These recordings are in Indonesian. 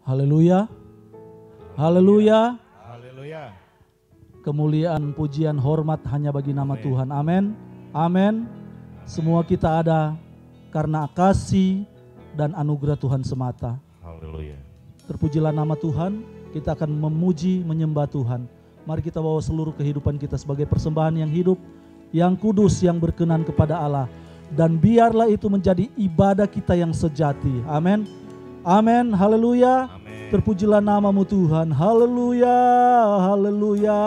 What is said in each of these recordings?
Haleluya. Haleluya. Haleluya. Kemuliaan, pujian, hormat hanya bagi nama Tuhan. Amin. Amin. Semua kita ada karena kasih dan anugerah Tuhan semata. Haleluya. Terpujilah nama Tuhan. Kita akan memuji, menyembah Tuhan. Mari kita bawa seluruh kehidupan kita sebagai persembahan yang hidup, yang kudus, yang berkenan kepada Allah. Dan biarlah itu menjadi ibadah kita yang sejati. Amin. Amin. Haleluya. Amin. Terpujilah namamu Tuhan. Haleluya. Haleluya.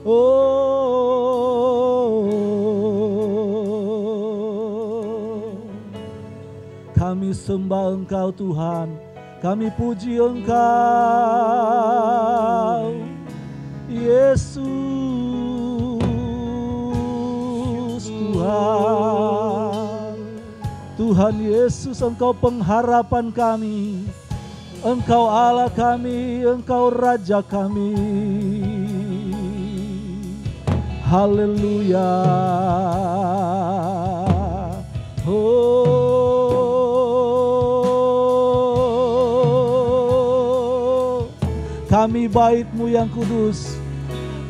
Oh. Kami sembah Engkau Tuhan. Kami puji Engkau. Yesus Tuhan. Tuhan Yesus, Engkau pengharapan kami, Engkau Allah kami, Engkau Raja kami. Haleluya. Oh, kami bait-Mu yang kudus.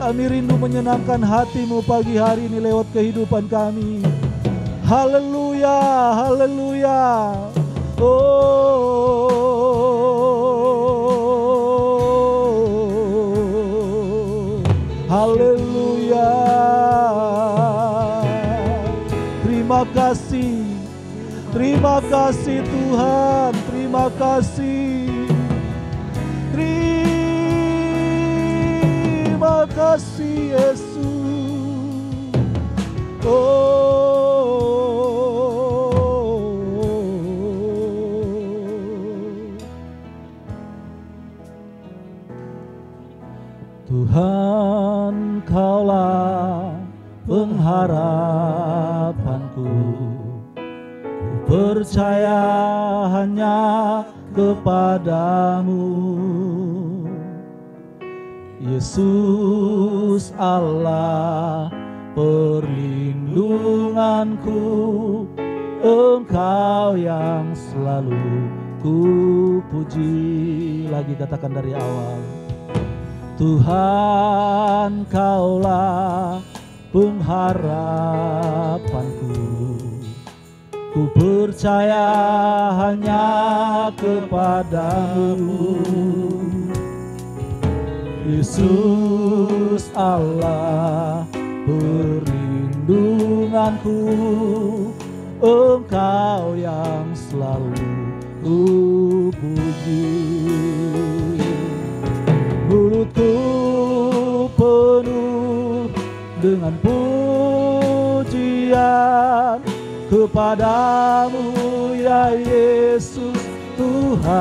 Kami rindu menyenangkan hati-Mu pagi hari ini lewat kehidupan kami. Haleluya, haleluya. Oh, haleluya. Terima kasih Tuhan, terima kasih. Terima kasih Yesus. Oh, Tuhan, Kaulah pengharapanku. Ku percaya hanya kepadamu, Yesus Allah perlindunganku. Engkau yang selalu ku puji. Lagi katakan dari awal. Tuhan, Kaulah pengharapanku. Ku percaya hanya kepadamu, Yesus Allah perlindunganku. Engkau yang selalu ku puji. Mulutku penuh dengan pujian kepadamu ya Yesus Tuhan.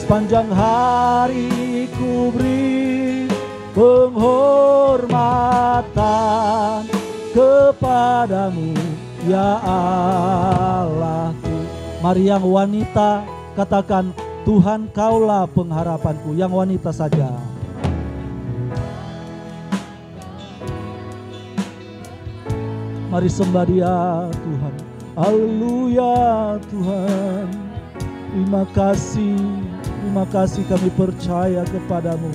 Sepanjang hari ku beri penghormatan kepadamu ya Allahku. Mari yang wanita katakan, Tuhan Kaulah pengharapanku. Yang wanita saja. Mari sembah Dia Tuhan. Haleluya Tuhan. Terima kasih kami percaya kepadamu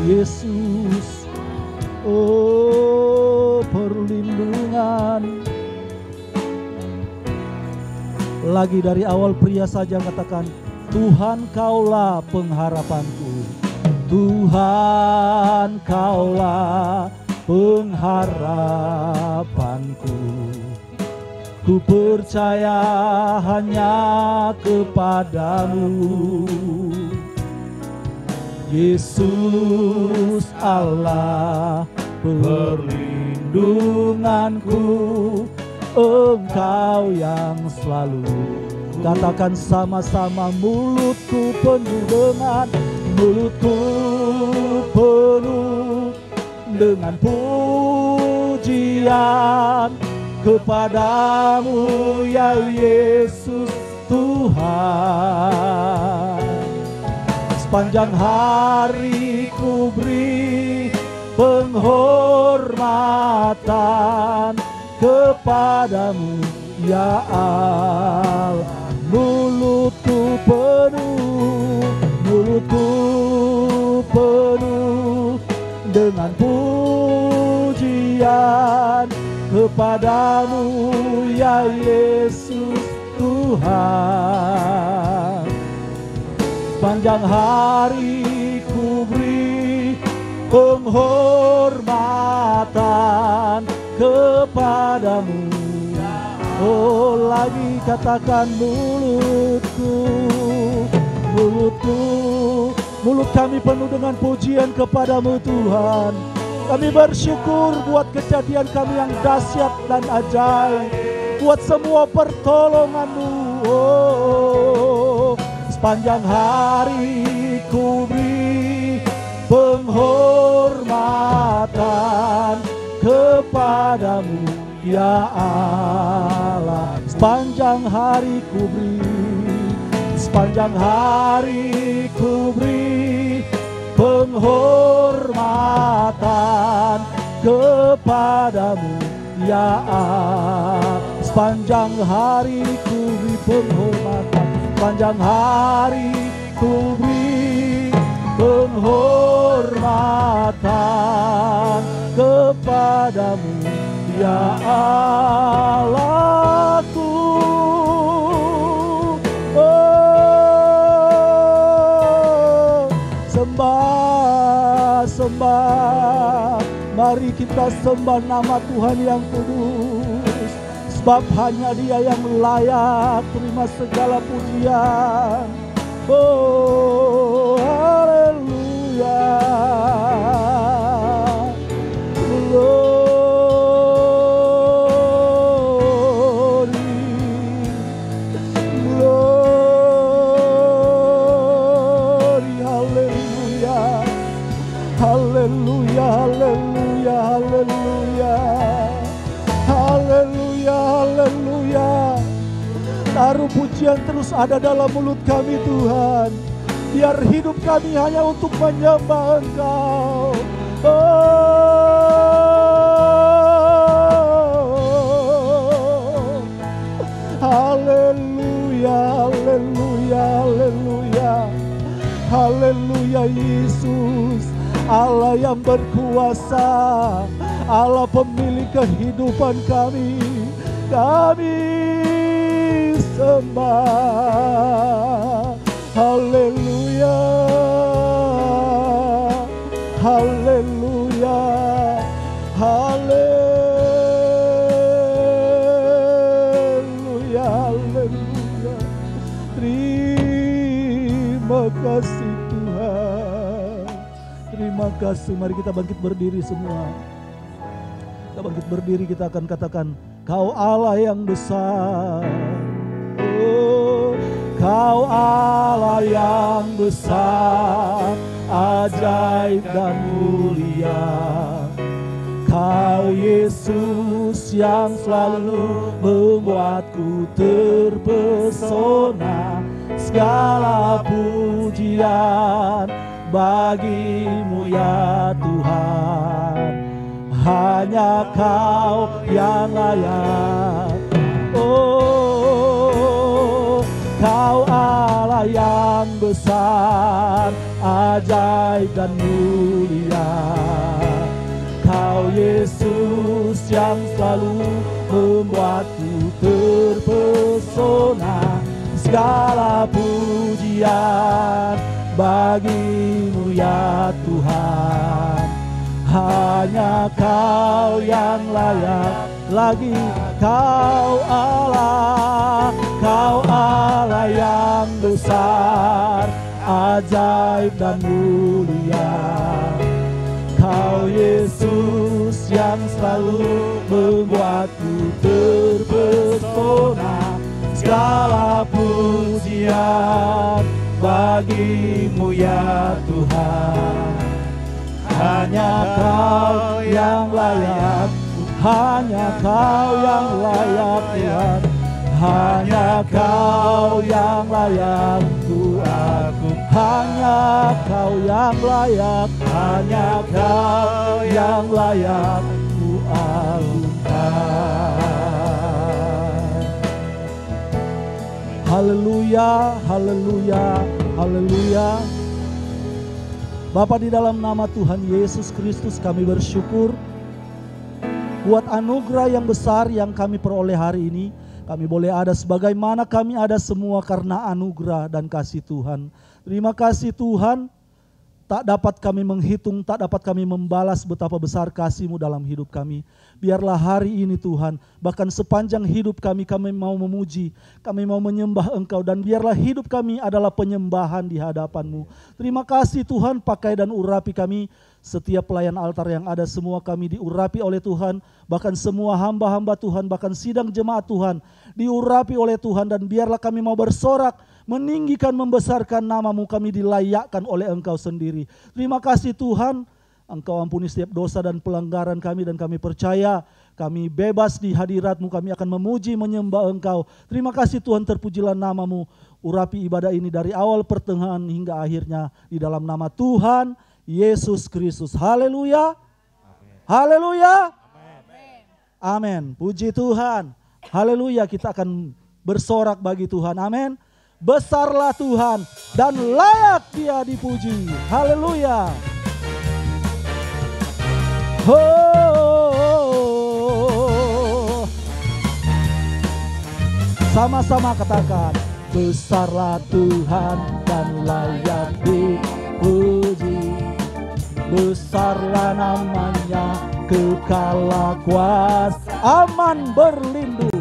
Yesus. Oh, perlindungan. Lagi dari awal pria saja katakan, Tuhan Kaulah pengharapanku. Tuhan Kaulah pengharapanku. Ku percaya hanya kepadamu, Yesus Allah perlindunganku. Engkau yang selalu. Katakan sama-sama, mulutku penuh dengan pujian kepadamu ya Yesus Tuhan. Sepanjang hari ku beri penghormatan kepadamu ya Allah. kepadamu ya Yesus Tuhan. Sepanjang hari ku beri penghormatan kepadamu. Oh, lagi katakan mulut kami penuh dengan pujian kepadamu Tuhan. Kami bersyukur buat kejadian kami yang dahsyat dan ajaib, buat semua pertolongan-Mu. Oh, sepanjang hari ku beri penghormatan kepadamu ya Allah. Sepanjang hari ku beri penghormatan kepadamu ya Allah. Sepanjang hari ku beri penghormatan, sepanjang hari ku beri penghormatan kepadamu ya Allahku. Sembah, mari kita sembah nama Tuhan yang kudus, sebab hanya Dia yang layak terima segala pujian. Oh, haleluya. Taruh pujian terus ada dalam mulut kami Tuhan, biar hidup kami hanya untuk menyembah Engkau. Oh, haleluya, haleluya, haleluya, haleluya. Yesus Allah yang berkuasa, Allah pemilik kehidupan kami sembah. Haleluya, haleluya, haleluya, haleluya. Terima kasih Tuhan, terima kasih. Mari kita bangkit berdiri semua. Kita bangkit berdiri, kita akan katakan, Kau Allah yang besar. Oh, Kau Allah yang besar, ajaib dan mulia. Kau Yesus yang selalu membuatku terpesona. Segala pujian bagimu ya Tuhan, hanya Kau yang layak. Oh, Kau Allah yang besar, ajaib dan mulia. Kau Yesus yang selalu membuatku terpesona. Segala pujian bagimu ya Tuhan, hanya Kau yang layak. Lagi Kau Allah yang besar, ajaib dan mulia. Kau Yesus yang selalu membuatku terpesona. Segala pujian bagimu ya Tuhan, hanya Kau yang layak. Hanya Kau yang layak Tuhan, hanya Kau yang layak ku agung. Hanya Kau yang layak, hanya Kau yang layak ku agungkan. Haleluya, haleluya, haleluya. Bapa, di dalam nama Tuhan Yesus Kristus kami bersyukur buat anugerah yang besar yang kami peroleh hari ini. Kami boleh ada sebagaimana kami ada semua karena anugerah dan kasih Tuhan. Terima kasih Tuhan, tak dapat kami menghitung, tak dapat kami membalas betapa besar kasih-Mu dalam hidup kami. Biarlah hari ini Tuhan, bahkan sepanjang hidup kami mau memuji, kami mau menyembah Engkau, dan biarlah hidup kami adalah penyembahan di hadapan-Mu. Terima kasih Tuhan, pakai dan urapi kami. Setiap pelayan altar yang ada semua kami diurapi oleh Tuhan, bahkan semua hamba-hamba Tuhan, bahkan sidang jemaat Tuhan diurapi oleh Tuhan, dan biarlah kami mau bersorak, meninggikan, membesarkan nama-Mu, kami dilayakkan oleh Engkau sendiri. Terima kasih Tuhan, Engkau ampuni setiap dosa dan pelanggaran kami, dan kami percaya kami bebas di hadirat-Mu, kami akan memuji, menyembah Engkau. Terima kasih Tuhan, terpujilah nama-Mu. Urapi ibadah ini dari awal, pertengahan hingga akhirnya, di dalam nama Tuhan Yesus Kristus. Haleluya. Haleluya. Amin. Puji Tuhan. Haleluya. Kita akan bersorak bagi Tuhan. Amin. Besarlah Tuhan dan layak Dia dipuji. Haleluya. Oh. Sama-sama katakan, besarlah Tuhan dan layak dipuji. Besarlah namanya, kekal kuasa. Aman berlindung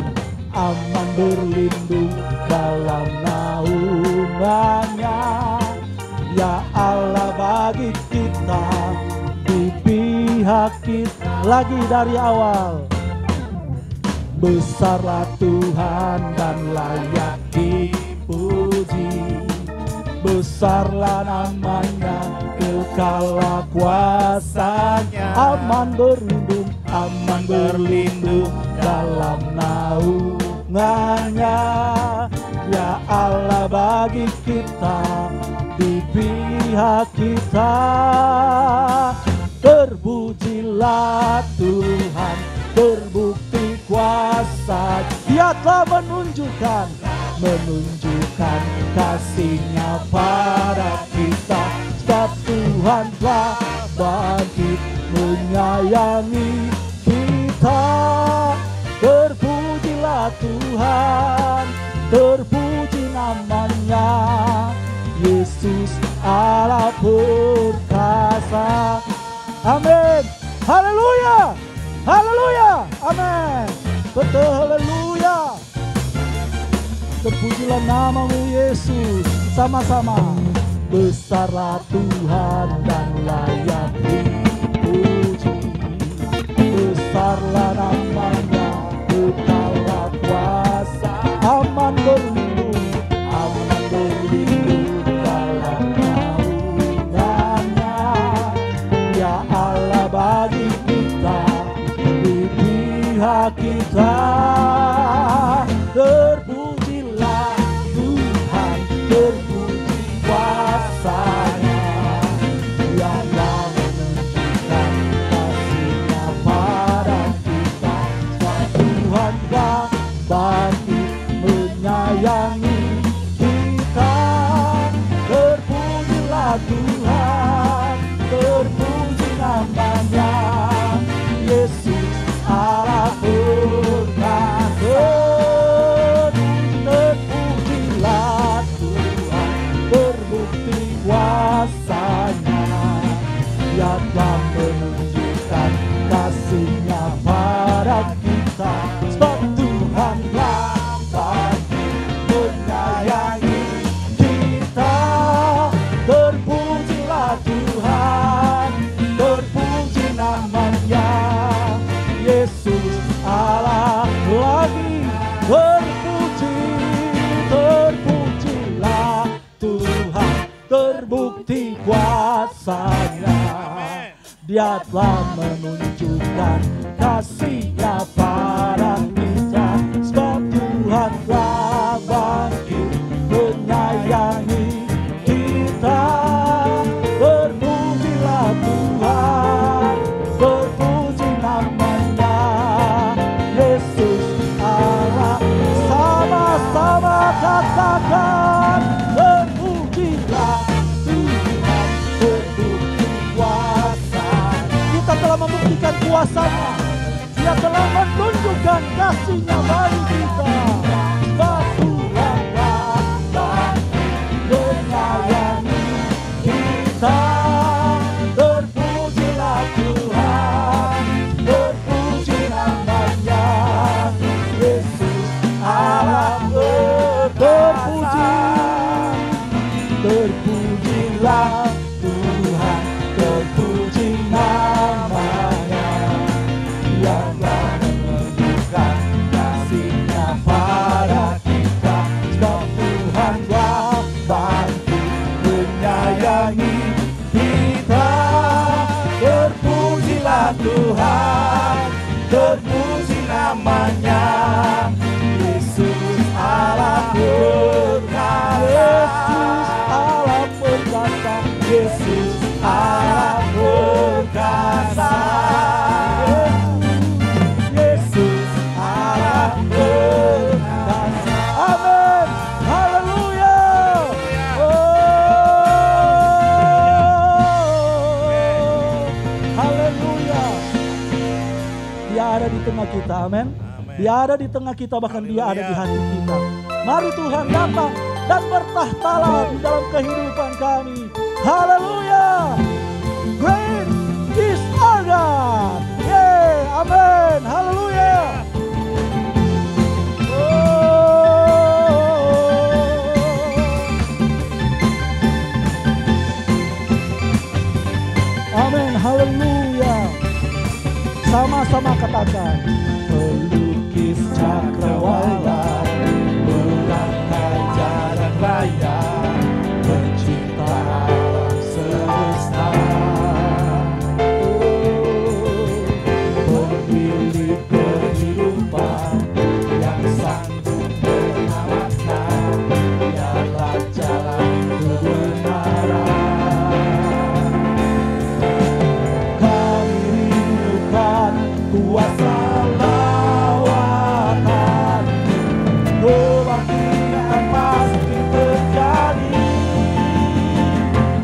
dalam naungannya. Ya Allah, bagi kita, di pihak kita. Lagi dari awal. Besarlah Tuhan dan layak dipuji. Besarlah namanya, kekal kuasanya. Aman berlindung dalam naungannya. Ya Allah, bagi kita, di pihak kita. Terpujilah Tuhan, terbukti kuasa. Dia telah menunjukkan kasih-Nya pada kita. Sebab Tuhan telah bangkit menyayangi kita. Terpujilah Tuhan, terpuji namanya. Yesus Allah perkasa. Amin. Haleluya. Haleluya. Amin. Betul, haleluya. Terpujilah nama-Mu Yesus. Sama-sama. Besarlah Tuhan dan layak dipuji. Besarlah namanya, kekal kuasa. Aman berlindung dalam naungannya. Ya Allah, bagi kita, di pihak kita. Terpujilah Tuhan, terpuji kuasa-Nya. Yang telah menunjukkan kasih-Nya pada kita. Tuhan telah bangkit menyayangi kita. Terpujilah Tuhan, terpuji namanya. Yesus Allah perkasa. Terpujilah Tuhan, terbukti kuasa-Nya. Dia telah menunjukkan kasih-Nya pada kita. Sebab Tuhan telah bangkit menyayangi kita. Terpujilah Tuhan, terpuji namanya. Yesus Allah lagi berpuji. Terpujilah Tuhan, terbukti kuasa-Nya. Dia telah menunjukkan kasih-Nya pada kita. Sebab Tuhan telah bangkit menyayangi kita. Terpujilah Tuhan, terpuji namanya. Yesus Allah. Sama-sama katakan, terpujilah Tuhan, terbukti kuasa. Kita telah membuktikan kuasa-Nya. Dia kita, amin. Dia ada di tengah kita, bahkan Dia ada di hati kita. Mari Tuhan datang dan bertahtalah di dalam kehidupan kami. Haleluya. Great is our God. Yeah, amin. Haleluya. Amin, haleluya. Sama-sama katakan. Pelukis cakrawala, merangkai jalan raya, pencipta alam semesta. Pemilik kehidupan yang sanggup menyelamatkan, dialah jalan kebenaran. Kuasa lawatan, kebangkitan pasti terjadi.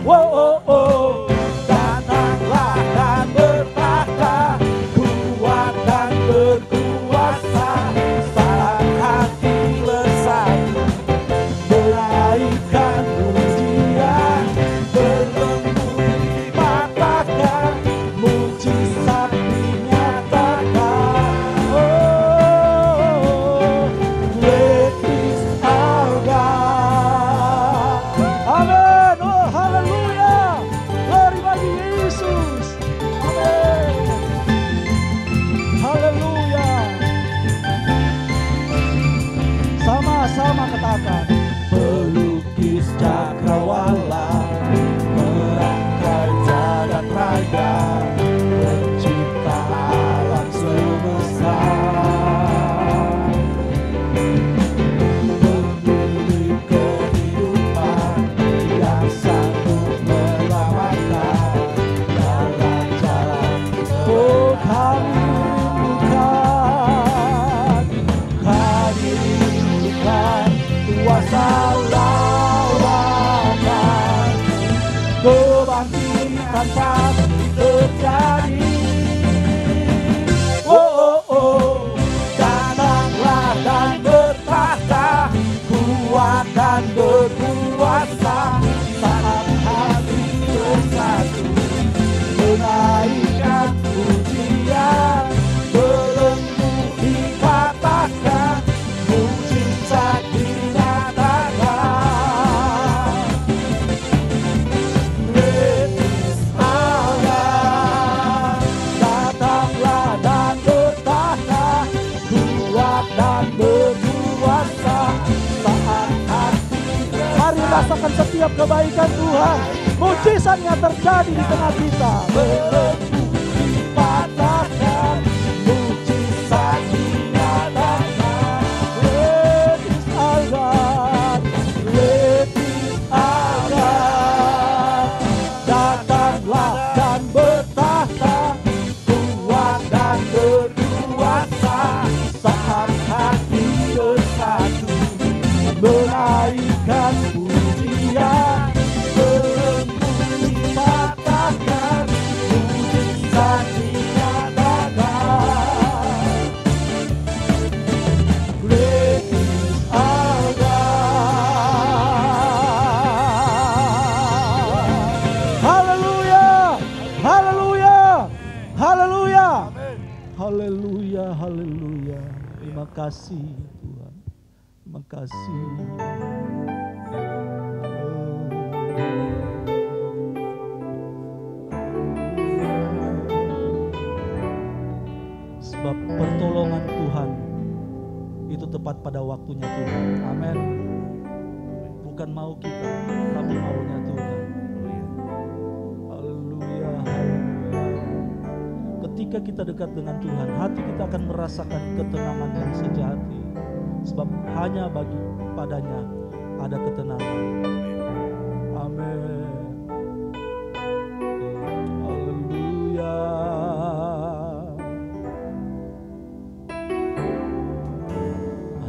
Oh, oh, oh. Datanglah dan bertahta, kuat dan berkuasa, saat hati bersatu, menaikkan pujian, berlembut dipatahkan, mujizat sama katakan. Pelukis cakrawala, merangkai jalan raya, pencipta alam semesta. Pemilik kehidupan yang sanggup menyelamatkan, dalam jalan oh kami kuasa lawatan, kebangkitan pasti terjadi. Oh, oh, oh. Datanglah dan bertahta, kuat dan berkuasa, saat hati bersatu, menaikkan pujian, belenggu dipatahkan, mujizat rasakan setiap kebaikan Tuhan. Mujizatnya terjadi di tengah kita. Belenggu dipatahkan, mujizat dinyatakan. Great is our God, great is our God. Datanglah dan bertahta, kuat dan berkuasa, saat hati bersatu, menaikkan pujian, belenggu dipatahkan, mujizat dinyatakan. Great is our God. Haleluya, haleluya, haleluya, haleluya, haleluya. Terima kasih Tuhan, terima kasih. Sebab pertolongan Tuhan itu tepat pada waktunya Tuhan. Amin. Bukan mau kita, tapi maunya Tuhan. Haleluya, haleluya. Ketika kita dekat dengan Tuhan, hati kita akan merasakan ketenangan yang sejati. Sebab hanya bagi padanya ada ketenangan. Amin. Haleluya.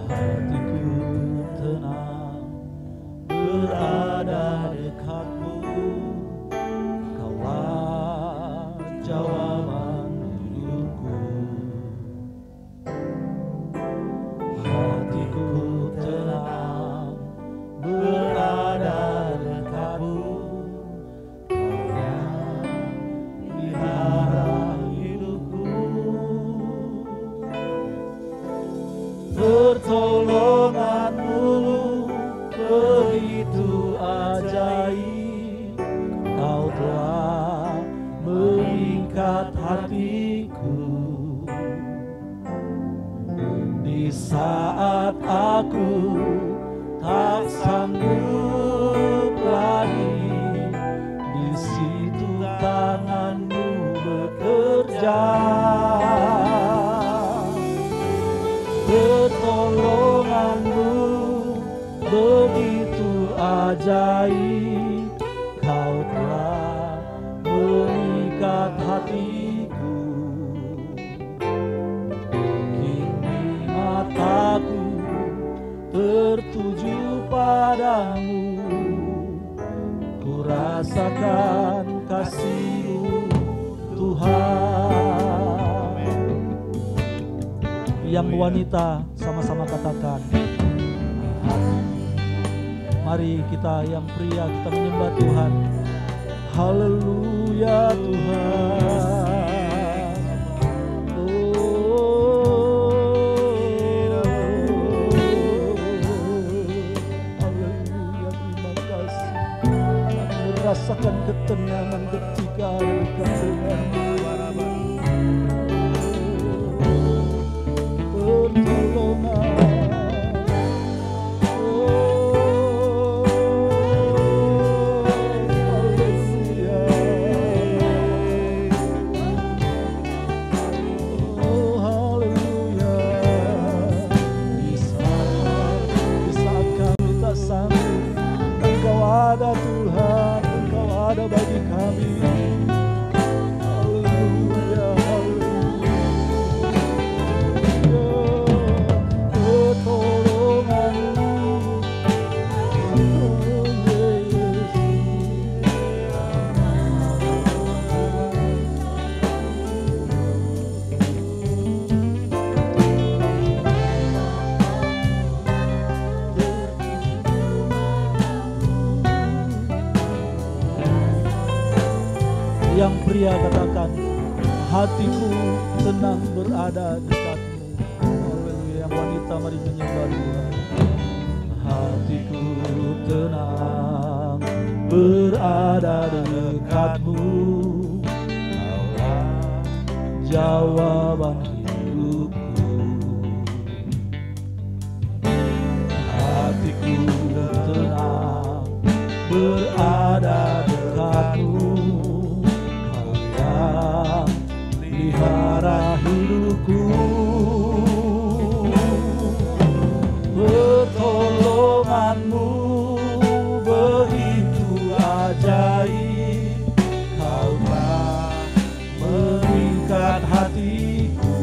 Hatiku tenang berada dekatmu, Kaulah jawaban hidupku. aku tak sanggup lagi, di situ tanganmu bekerja. Pertolonganmu begitu ajaib, kau telah mengikat hatiku. Kini mataku tertuju padamu, ku rasakan kasih-Mu Tuhan. Yang wanita sama-sama katakan, mari kita yang pria kita menyembah Tuhan. Haleluya Tuhan. Haleluya, terima kasih. Kami merasakan ketenangan ketika dekat dengan-Mu. Ada Tuhan, Engkau ada bagi kami. Haleluya, haleluya. Pertolongan-Mu, yang pria katakan, hatiku tenang berada dekat-Mu. Haleluya. Yang wanita mari menyembah Tuhan. Hatiku tenang berada dekat-Mu, Kaulah jawaban hidupku. Hatiku tenang berada dekat-Mu, pelihara hidupku. Pertolongan-Mu begitu ajaib, Kau telah mengikat hatiku.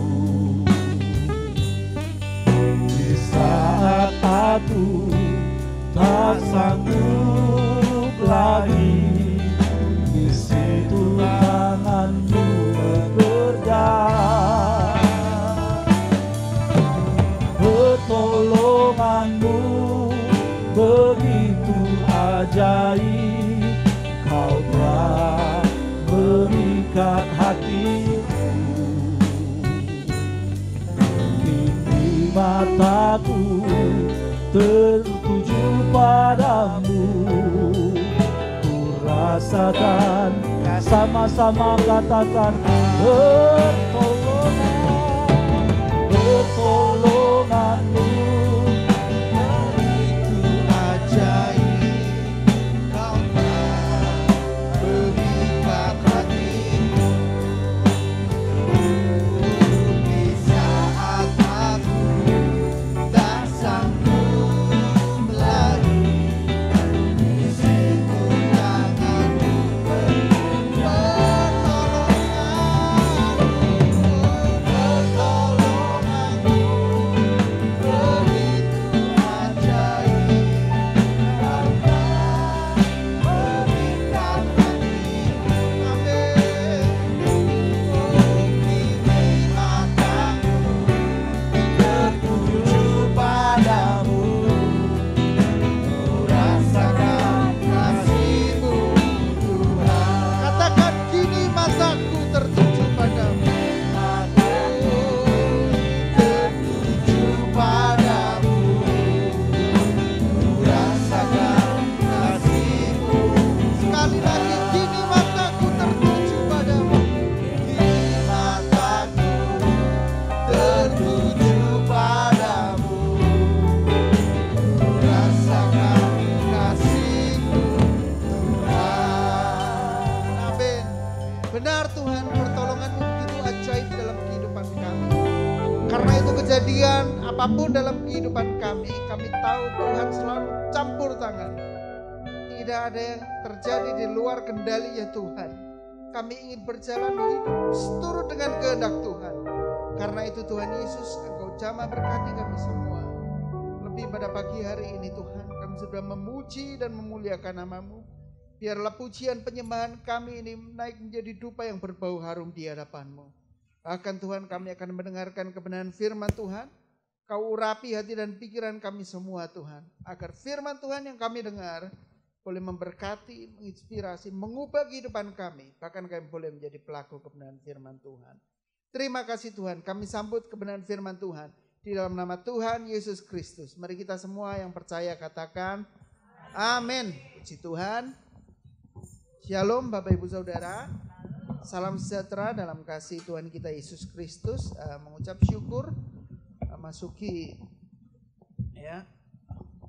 Di saat aku tak sanggup lagi, di situ tangan-Mu bekerja. Pertolongan-Mu begitu ajaib, Kau telah mengikat hatiku. Kini mataku tertuju padamu, ku rasakan, sama-sama katakan, pertolongan-Mu begitu ajaib, Kau telah mengikat hatiku. Di saat aku tak sanggup lagi, di situ tangan-Mu bekerja. apapun dalam kehidupan kami tahu Tuhan selalu campur tangan. Tidak ada yang terjadi di luar kendali ya Tuhan. Kami ingin berjalan hidup seturut dengan kehendak Tuhan. Karena itu Tuhan Yesus, Engkau jamah berkati kami semua. Lebih pada pagi hari ini Tuhan, kami sudah memuji dan memuliakan nama-Mu. Biarlah pujian penyembahan kami ini naik menjadi dupa yang berbau harum di hadapan-Mu. Bahkan Tuhan, kami akan mendengarkan kebenaran firman Tuhan. Kau urapi hati dan pikiran kami semua Tuhan. Agar firman Tuhan yang kami dengar boleh memberkati, menginspirasi, mengubah kehidupan kami. Bahkan kami boleh menjadi pelaku kebenaran firman Tuhan. Terima kasih Tuhan, kami sambut kebenaran firman Tuhan. Di dalam nama Tuhan Yesus Kristus. Mari kita semua yang percaya katakan amin. Puji Tuhan. Shalom Bapak Ibu Saudara. Salam sejahtera dalam kasih Tuhan kita Yesus Kristus. Mengucap syukur masuki ya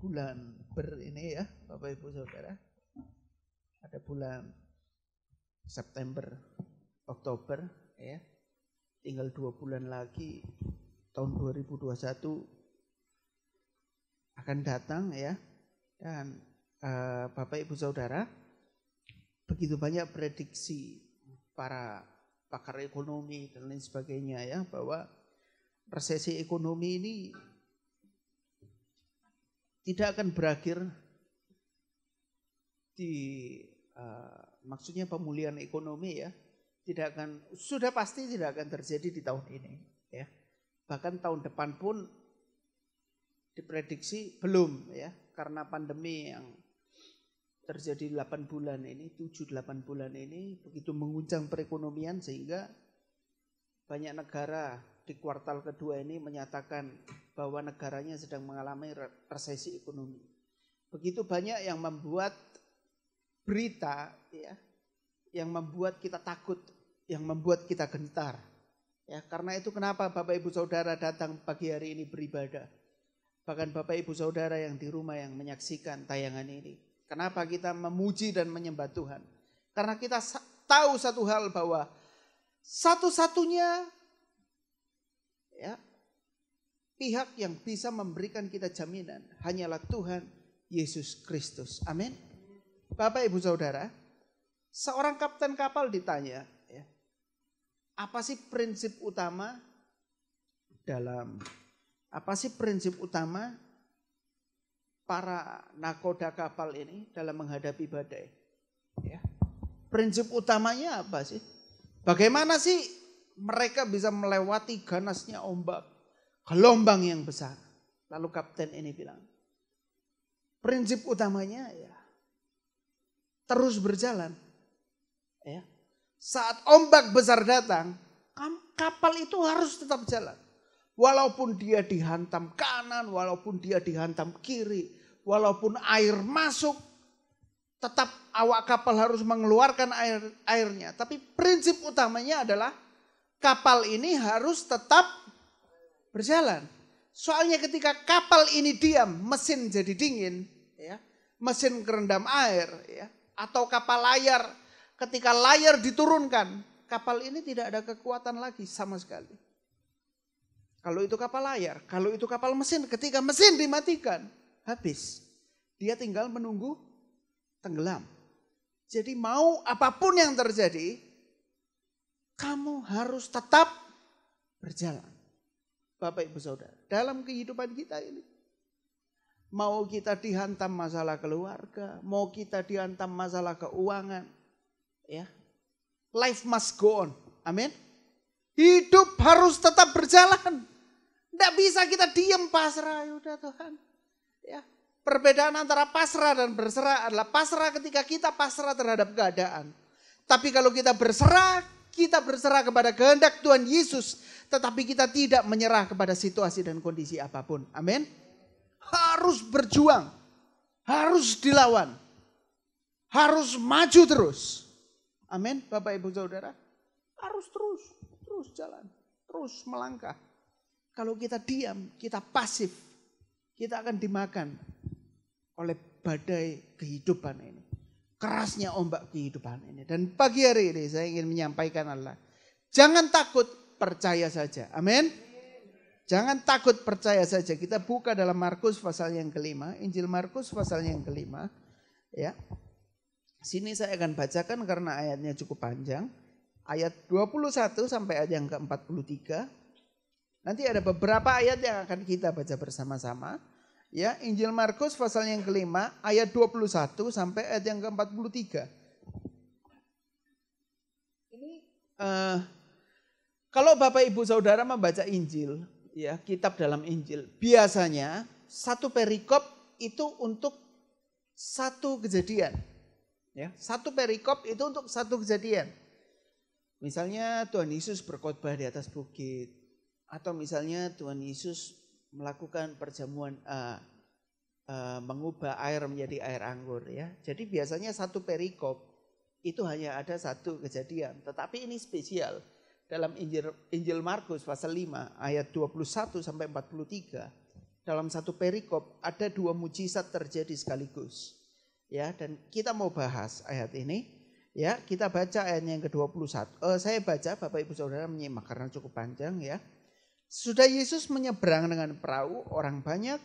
bulan ini ya Bapak Ibu Saudara. Ada bulan September, Oktober ya. Tinggal 2 bulan lagi tahun 2021 akan datang ya. Dan Bapak Ibu Saudara, begitu banyak prediksi para pakar ekonomi dan lain sebagainya ya, bahwa resesi ekonomi ini tidak akan berakhir di maksudnya pemulihan ekonomi ya, sudah pasti tidak akan terjadi di tahun ini ya. Bahkan tahun depan pun diprediksi belum ya, karena pandemi yang terjadi 8 bulan ini, 7-8 bulan ini begitu menguncang perekonomian sehingga banyak negara di kuartal kedua ini menyatakan bahwa negaranya sedang mengalami resesi ekonomi. Begitu banyak yang membuat berita ya, yang membuat kita takut, yang membuat kita gentar. Ya, karena itu kenapa Bapak Ibu Saudara datang pagi hari ini beribadah. Bahkan Bapak Ibu Saudara yang di rumah yang menyaksikan tayangan ini. Kenapa kita memuji dan menyembah Tuhan? Karena kita tahu satu hal, bahwa satu-satunya ya, pihak yang bisa memberikan kita jaminan hanyalah Tuhan Yesus Kristus. Amin. Bapak Ibu Saudara, seorang kapten kapal ditanya, ya, apa sih prinsip utama para nakoda kapal ini dalam menghadapi badai? Ya. Prinsip utamanya apa sih? Bagaimana sih mereka bisa melewati ganasnya ombak, gelombang yang besar? Lalu kapten ini bilang, prinsip utamanya ya terus berjalan. Ya. Saat ombak besar datang, kapal itu harus tetap jalan. Walaupun dia dihantam kanan, walaupun dia dihantam kiri, walaupun air masuk, tetap awak kapal harus mengeluarkan airnya. Tapi prinsip utamanya adalah kapal ini harus tetap berjalan. Soalnya ketika kapal ini diam, mesin jadi dingin, ya, mesin kerendam air, ya, atau kapal layar, ketika layar diturunkan, kapal ini tidak ada kekuatan lagi sama sekali. Kalau itu kapal layar, kalau itu kapal mesin, ketika mesin dimatikan, habis. Dia tinggal menunggu tenggelam. Jadi mau apapun yang terjadi, kamu harus tetap berjalan. Bapak Ibu Saudara, dalam kehidupan kita ini, mau kita dihantam masalah keluarga, mau kita dihantam masalah keuangan, ya, life must go on. Amin. Hidup harus tetap berjalan. Tidak bisa kita diam pasrah, udah Tuhan. Ya, perbedaan antara pasrah dan berserah adalah pasrah ketika kita pasrah terhadap keadaan. Tapi kalau kita berserah kepada kehendak Tuhan Yesus. Tetapi kita tidak menyerah kepada situasi dan kondisi apapun. Amin. Harus berjuang, harus dilawan, harus maju terus. Amin. Bapak Ibu Saudara, harus terus jalan, terus melangkah. Kalau kita diam, kita pasif, kita akan dimakan oleh badai kehidupan ini. Kerasnya ombak kehidupan ini. Dan pagi hari ini saya ingin menyampaikan adalah, jangan takut, percaya saja. Amin. Jangan takut, percaya saja. Kita buka dalam Markus pasal yang kelima, Injil Markus pasal yang kelima. Ya. Sini saya akan bacakan karena ayatnya cukup panjang. Ayat 21 sampai ayat yang ke-43. Nanti ada beberapa ayat yang akan kita baca bersama-sama. Ya, Injil Markus pasal yang kelima, ayat 21 sampai ayat yang ke-43. Ini kalau Bapak Ibu Saudara membaca Injil, ya, kitab dalam Injil, biasanya satu perikop itu untuk satu kejadian. Ya, satu perikop itu untuk satu kejadian. Misalnya Tuhan Yesus berkhotbah di atas bukit, atau misalnya Tuhan Yesus melakukan perjamuan, mengubah air menjadi air anggur, ya. Jadi biasanya satu perikop itu hanya ada satu kejadian. Tetapi ini spesial. Dalam Injil Markus pasal 5 ayat 21 sampai 43. Dalam satu perikop ada dua mujizat terjadi sekaligus. Ya, dan kita mau bahas ayat ini. Ya, kita baca ayat yang ke-21. Saya baca, Bapak Ibu Saudara menyimak karena cukup panjang, ya. Sudah Yesus menyeberang dengan perahu, orang banyak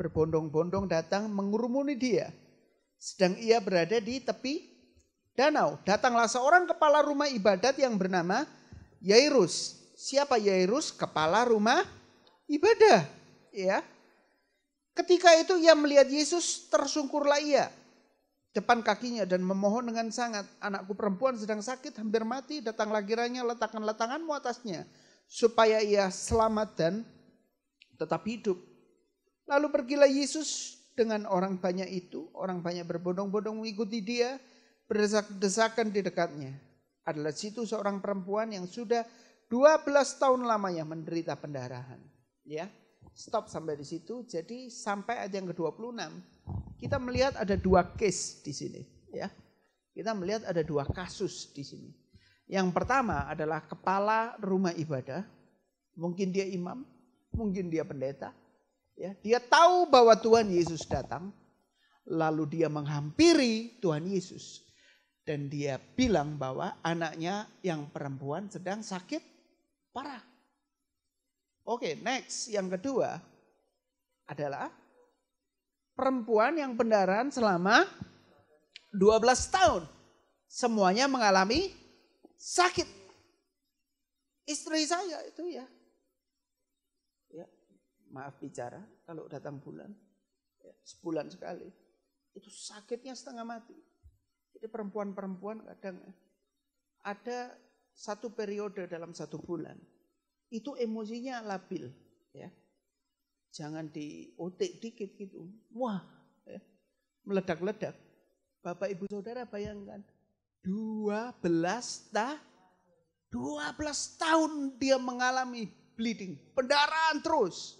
berbondong-bondong datang mengurumuni dia. Sedang ia berada di tepi danau. Datanglah seorang kepala rumah ibadat yang bernama Yairus. Siapa Yairus? Kepala rumah ibadah. Ya. Ketika itu ia melihat Yesus, tersungkurlah ia depan kakinya dan memohon dengan sangat, anakku perempuan sedang sakit, hampir mati, datanglah kiranya letakkanlah tanganmu atasnya, supaya ia selamat dan tetap hidup. Lalu pergilah Yesus dengan orang banyak itu, orang banyak berbondong-bondong mengikuti dia, berdesak-desakan di dekatnya. Adalah situ seorang perempuan yang sudah 12 tahun lamanya menderita pendarahan. Ya, stop sampai di situ. Jadi sampai ayat yang ke-26 kita melihat ada dua case di sini. Ya, kita melihat ada dua kasus di sini. Yang pertama adalah kepala rumah ibadah, mungkin dia imam, mungkin dia pendeta. Ya, dia tahu bahwa Tuhan Yesus datang, lalu dia menghampiri Tuhan Yesus. Dan dia bilang bahwa anaknya yang perempuan sedang sakit parah. Oke, next. Yang kedua adalah perempuan yang pendarahan selama 12 tahun. Semuanya mengalami sakit. Istri saya itu ya. Maaf bicara, kalau datang bulan, ya, sebulan sekali. Itu sakitnya setengah mati. Jadi perempuan-perempuan kadang ada satu periode dalam satu bulan. Itu emosinya labil. Ya. Jangan diotek dikit gitu. Wah, ya, meledak-ledak. Bapak Ibu Saudara bayangkan. 12 tahun dia mengalami bleeding. Pendarahan terus.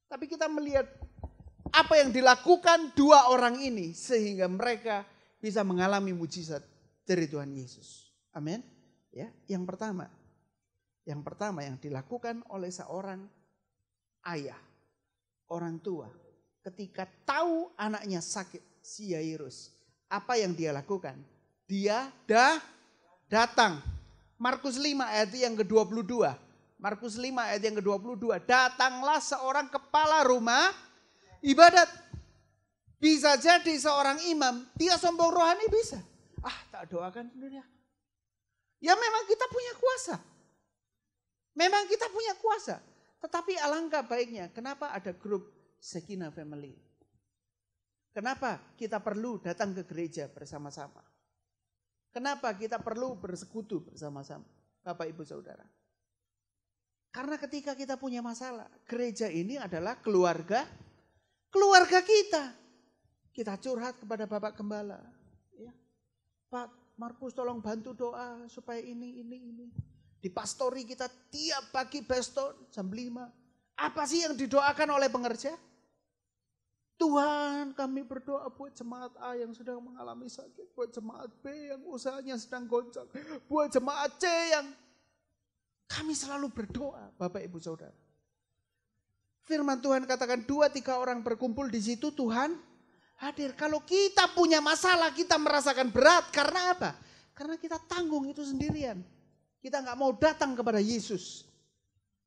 Tapi kita melihat apa yang dilakukan dua orang ini. Sehingga mereka bisa mengalami mujizat dari Tuhan Yesus. Amin. Ya, yang pertama yang dilakukan oleh seorang ayah, orang tua, ketika tahu anaknya sakit, si Yairus, apa yang dia lakukan? Dia datang. Markus 5 ayat yang ke-22. Markus 5 ayat yang ke-22. Datanglah seorang kepala rumah ibadat. Bisa jadi seorang imam, dia sombong rohani bisa. Tak doakan sendiri. Ya memang kita punya kuasa. Memang kita punya kuasa. Tetapi alangkah baiknya, kenapa ada grup Shekinah Family? Kenapa kita perlu datang ke gereja bersama-sama? Kenapa kita perlu bersekutu bersama-sama, Bapak Ibu Saudara? Karena ketika kita punya masalah, gereja ini adalah keluarga kita. Kita curhat kepada Bapak Gembala. Ya. Pak Markus tolong bantu doa supaya ini. Di pastori kita tiap pagi beston jam 5. Apa sih yang didoakan oleh pengerja? Tuhan, kami berdoa buat jemaat A yang sedang mengalami sakit. Buat jemaat B yang usahanya sedang goncang. Buat jemaat C yang... Kami selalu berdoa, Bapak Ibu Saudara. Firman Tuhan katakan 2-3 orang berkumpul di situ, Tuhan hadir. Kalau kita punya masalah, kita merasakan berat. Karena apa? Karena kita tanggung itu sendirian. Kita nggak mau datang kepada Yesus.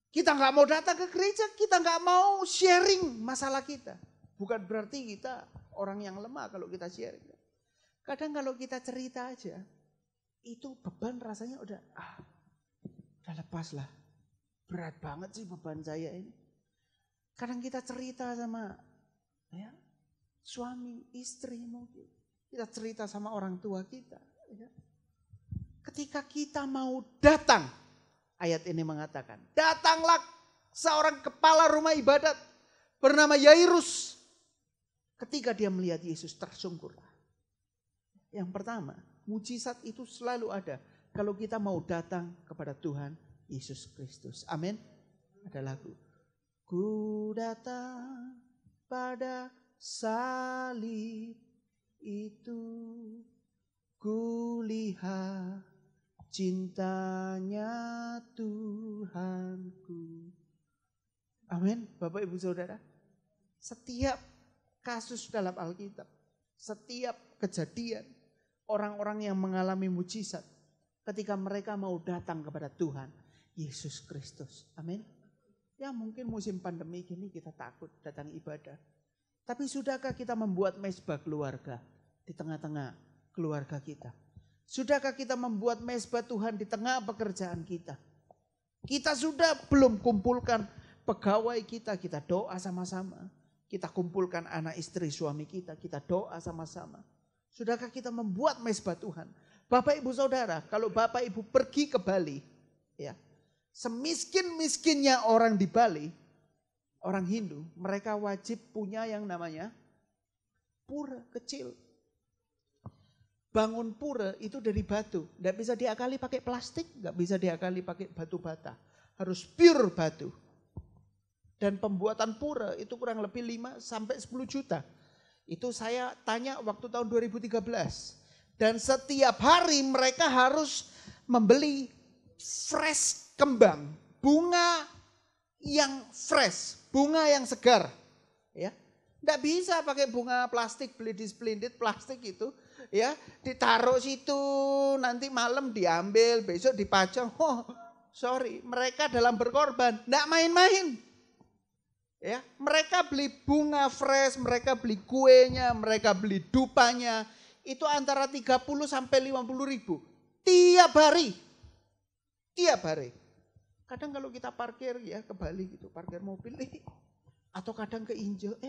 Kita nggak mau datang ke gereja, kita nggak mau sharing masalah kita. Bukan berarti kita orang yang lemah kalau kita sharing. Kadang kalau kita cerita aja, itu beban rasanya udah lepas lah. Berat banget sih beban saya ini. Kadang kita cerita sama ya, suami, istri mungkin. Kita cerita sama orang tua kita. Ya. Ketika kita mau datang, ayat ini mengatakan, datanglah seorang kepala rumah ibadat bernama Yairus. Ketika dia melihat Yesus tersungkurlah. Yang pertama, mujizat itu selalu ada kalau kita mau datang kepada Tuhan Yesus Kristus. Amin. Ada lagu. Ku datang pada salib itu, ku lihat cintanya Tuhanku. Amin. Bapak Ibu Saudara, setiap kasus dalam Alkitab, setiap kejadian, orang-orang yang mengalami mujizat ketika mereka mau datang kepada Tuhan Yesus Kristus. Amin. Ya mungkin musim pandemi gini kita takut datang ibadah. Tapi sudahkah kita membuat mezbah keluarga di tengah-tengah keluarga kita? Sudahkah kita membuat mezbah Tuhan di tengah pekerjaan kita? Kita sudah belum kumpulkan pegawai kita doa sama-sama. Kita kumpulkan anak istri suami kita doa sama-sama. Sudahkah kita membuat mezbah Tuhan? Bapak Ibu Saudara, kalau Bapak Ibu pergi ke Bali, ya, semiskin-miskinnya orang di Bali, orang Hindu, mereka wajib punya yang namanya pura kecil. Bangun pura itu dari batu, tidak bisa diakali pakai plastik, nggak bisa diakali pakai batu bata, harus pure batu. Dan pembuatan pura itu kurang lebih 5 sampai 10 juta. Itu saya tanya waktu tahun 2013. Dan setiap hari mereka harus membeli fresh kembang, bunga yang fresh, bunga yang segar. Ya, nggak bisa pakai bunga plastik, beli di Splendid plastik itu, ya, ditaruh situ, nanti malam diambil, besok dipajang. Oh, sorry, mereka dalam berkorban, nggak main-main. Ya, mereka beli bunga fresh, mereka beli kuenya, mereka beli dupanya, itu antara 30 sampai 50 ribu tiap hari. Tiap hari. Kadang kalau kita parkir ya ke Bali gitu, parkir mobil atau kadang keinjek,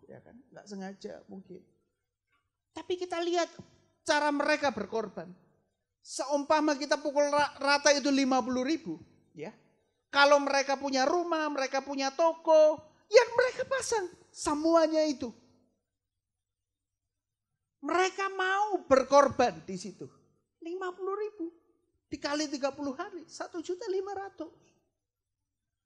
ya kan, nggak sengaja mungkin. Tapi kita lihat cara mereka berkorban. Seumpama kita pukul rata itu 50 ribu, ya. Kalau mereka punya rumah, mereka punya toko, ya mereka pasang semuanya itu. Mereka mau berkorban di situ. 50 ribu dikali 30 hari, 1.500.000.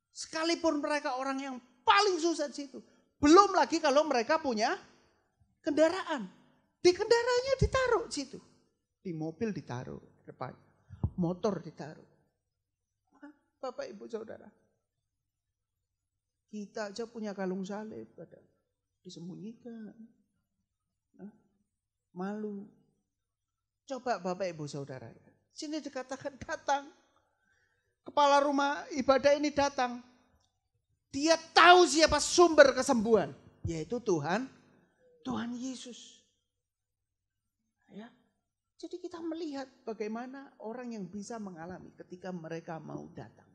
Sekalipun mereka orang yang paling susah di situ. Belum lagi kalau mereka punya kendaraan. Di kendaraannya ditaruh di situ. Di mobil ditaruh depan. Motor ditaruh. Bapak Ibu Saudara, kita aja punya kalung salib, disembunyikan, malu. Coba Bapak Ibu Saudara, sini dikatakan datang, kepala rumah ibadah ini datang, dia tahu siapa sumber kesembuhan, yaitu Tuhan Yesus. Ya. Jadi kita melihat bagaimana orang yang bisa mengalami ketika mereka mau datang.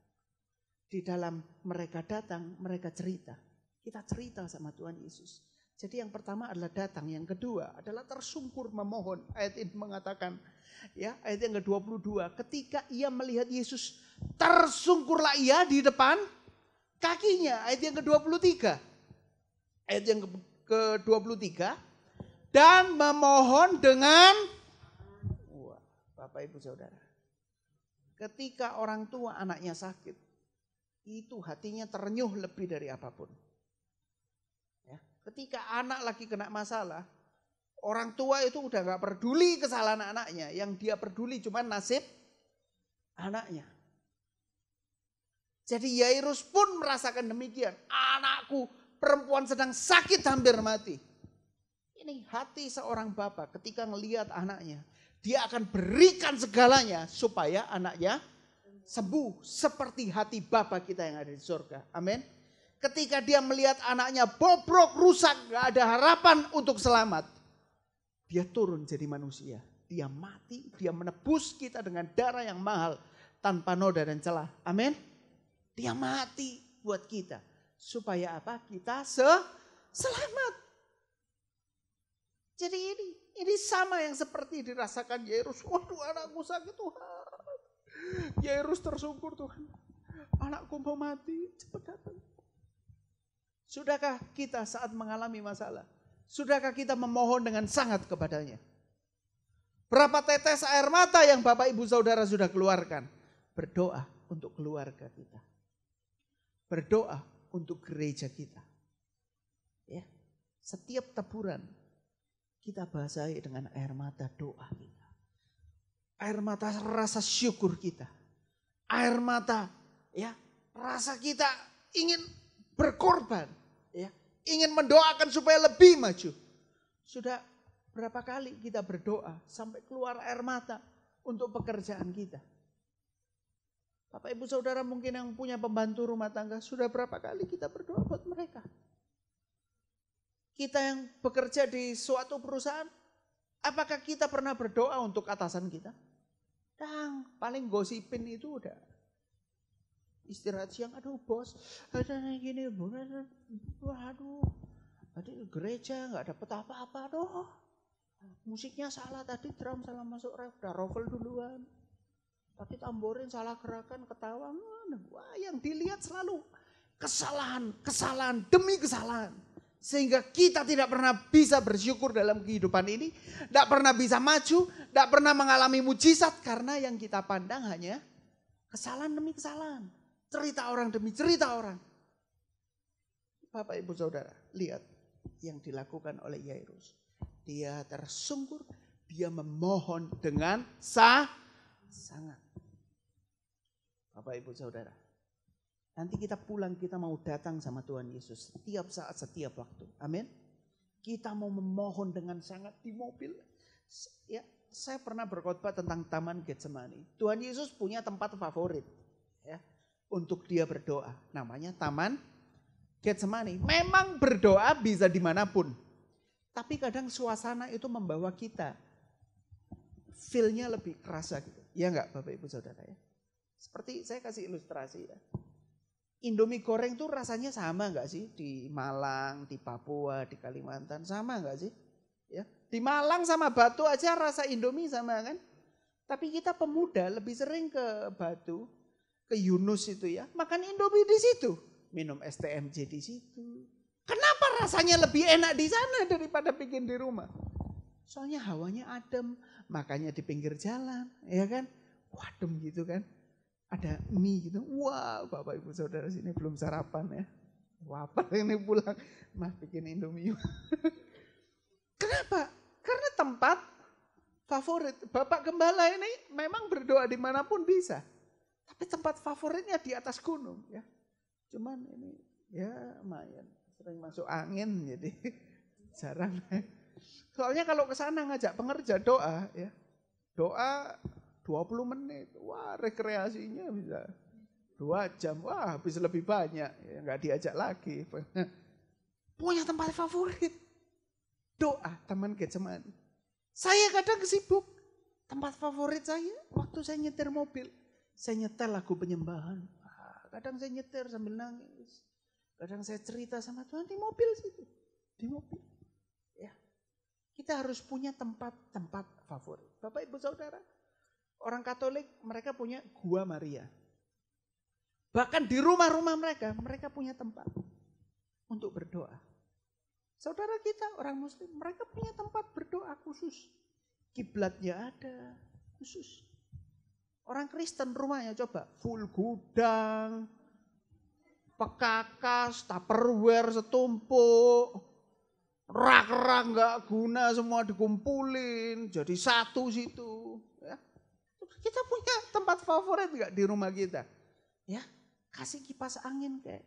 Di dalam mereka datang, mereka cerita. Kita cerita sama Tuhan Yesus. Jadi yang pertama adalah datang, yang kedua adalah tersungkur memohon. Ayat ini mengatakan, ya, ayat yang ke-22, ketika ia melihat Yesus, tersungkurlah ia di depan kakinya. Ayat yang ke-23. Ayat yang ke-23, dan memohon dengan Bapak Ibu Saudara, ketika orang tua anaknya sakit, itu hatinya terenyuh lebih dari apapun. Ya, ketika anak lagi kena masalah, orang tua itu udah gak peduli kesalahan anaknya, yang dia peduli cuma nasib anaknya. Jadi Yairus pun merasakan demikian, anakku perempuan sedang sakit hampir mati. Ini hati seorang bapak ketika melihat anaknya. Dia akan berikan segalanya supaya anaknya sembuh seperti hati Bapa kita yang ada di surga. Amin. Ketika dia melihat anaknya bobrok, rusak, gak ada harapan untuk selamat. Dia turun jadi manusia. Dia mati, dia menebus kita dengan darah yang mahal. Tanpa noda dan celah. Amin. Dia mati buat kita. Supaya apa? Kita selamat. Jadi ini sama yang seperti dirasakan Yairus. Waduh, anakku sakit Tuhan. Yairus tersungkur, Tuhan. Anakku mau mati, cepat datang. Sudahkah kita saat mengalami masalah? Sudahkah kita memohon dengan sangat kepadanya? Berapa tetes air mata yang Bapak Ibu Saudara sudah keluarkan? Berdoa untuk keluarga kita. Berdoa untuk gereja kita. Ya, setiap teburan kita basahi dengan air mata doa kita. Air mata rasa syukur kita. Air mata ya, rasa kita ingin berkorban, ya, ingin mendoakan supaya lebih maju. Sudah berapa kali kita berdoa sampai keluar air mata untuk pekerjaan kita. Bapak Ibu Saudara mungkin yang punya pembantu rumah tangga, sudah berapa kali kita berdoa buat mereka. Kita yang bekerja di suatu perusahaan, apakah kita pernah berdoa untuk atasan kita? Paling gosipin itu udah istirahat siang, aduh bos, ada yang gini, waduh, tadi gereja nggak dapet apa-apa, doh, musiknya salah tadi, drum salah masuk ref, udah rovel duluan, tadi tamborin salah gerakan, ketawa, wah yang dilihat selalu kesalahan demi kesalahan. Sehingga kita tidak pernah bisa bersyukur dalam kehidupan ini. Tidak pernah bisa maju. Tidak pernah mengalami mujizat. Karena yang kita pandang hanya kesalahan demi kesalahan. Cerita orang demi cerita orang. Bapak Ibu Saudara, lihat yang dilakukan oleh Yairus. Dia tersungkur. Dia memohon dengan sangat. Bapak Ibu Saudara. Nanti kita pulang, kita mau datang sama Tuhan Yesus setiap saat, setiap waktu. Amin. Kita mau memohon dengan sangat di mobil. Ya, saya pernah berkhotbah tentang Taman Getsemani. Tuhan Yesus punya tempat favorit ya, untuk dia berdoa. Namanya Taman Getsemani. Memang berdoa bisa dimanapun. Tapi kadang suasana itu membawa kita. Feel-nya lebih kerasa gitu. Ya enggak Bapak Ibu Saudara ya. Seperti saya kasih ilustrasi ya. Indomie goreng tuh rasanya sama enggak sih? Di Malang, di Papua, di Kalimantan sama enggak sih? Ya, di Malang sama Batu aja rasa Indomie sama kan? Tapi kita pemuda lebih sering ke Batu, ke Yunus itu ya, makan Indomie di situ, minum STMJ di situ. Kenapa rasanya lebih enak di sana daripada bikin di rumah? Soalnya hawanya adem, makanya di pinggir jalan, ya kan? Wadem gitu kan? Ada mie gitu, wah Bapak Ibu Saudara sini belum sarapan ya. Wapar ini pulang, mah bikin Indomie. Kenapa? Karena tempat favorit. Bapak Gembala ini memang berdoa dimanapun bisa. Tapi tempat favoritnya di atas gunung ya. Cuman ini ya lumayan sering masuk angin jadi jarang. Soalnya kalau ke sana ngajak pengerja doa ya. Doa 20 menit, wah rekreasinya bisa 2 jam, wah habis lebih banyak, ya nggak diajak lagi. Punya tempat favorit, doa Taman Getsemani. Saya kadang sibuk, tempat favorit saya waktu saya nyetir mobil, saya nyetel lagu penyembahan. Kadang saya nyetir sambil nangis, kadang saya cerita sama Tuhan di mobil situ, di mobil. Ya, kita harus punya tempat-tempat favorit. Bapak Ibu Saudara. Orang Katolik mereka punya Gua Maria. Bahkan di rumah-rumah mereka punya tempat untuk berdoa. Saudara kita orang Muslim, mereka punya tempat berdoa khusus. Kiblatnya ada khusus. Orang Kristen rumahnya coba full gudang, pekakas, tupperware setumpuk, rak-rak nggak guna semua dikumpulin jadi satu situ. Kita punya tempat favorit gak di rumah kita? Ya, kasih kipas angin kayak,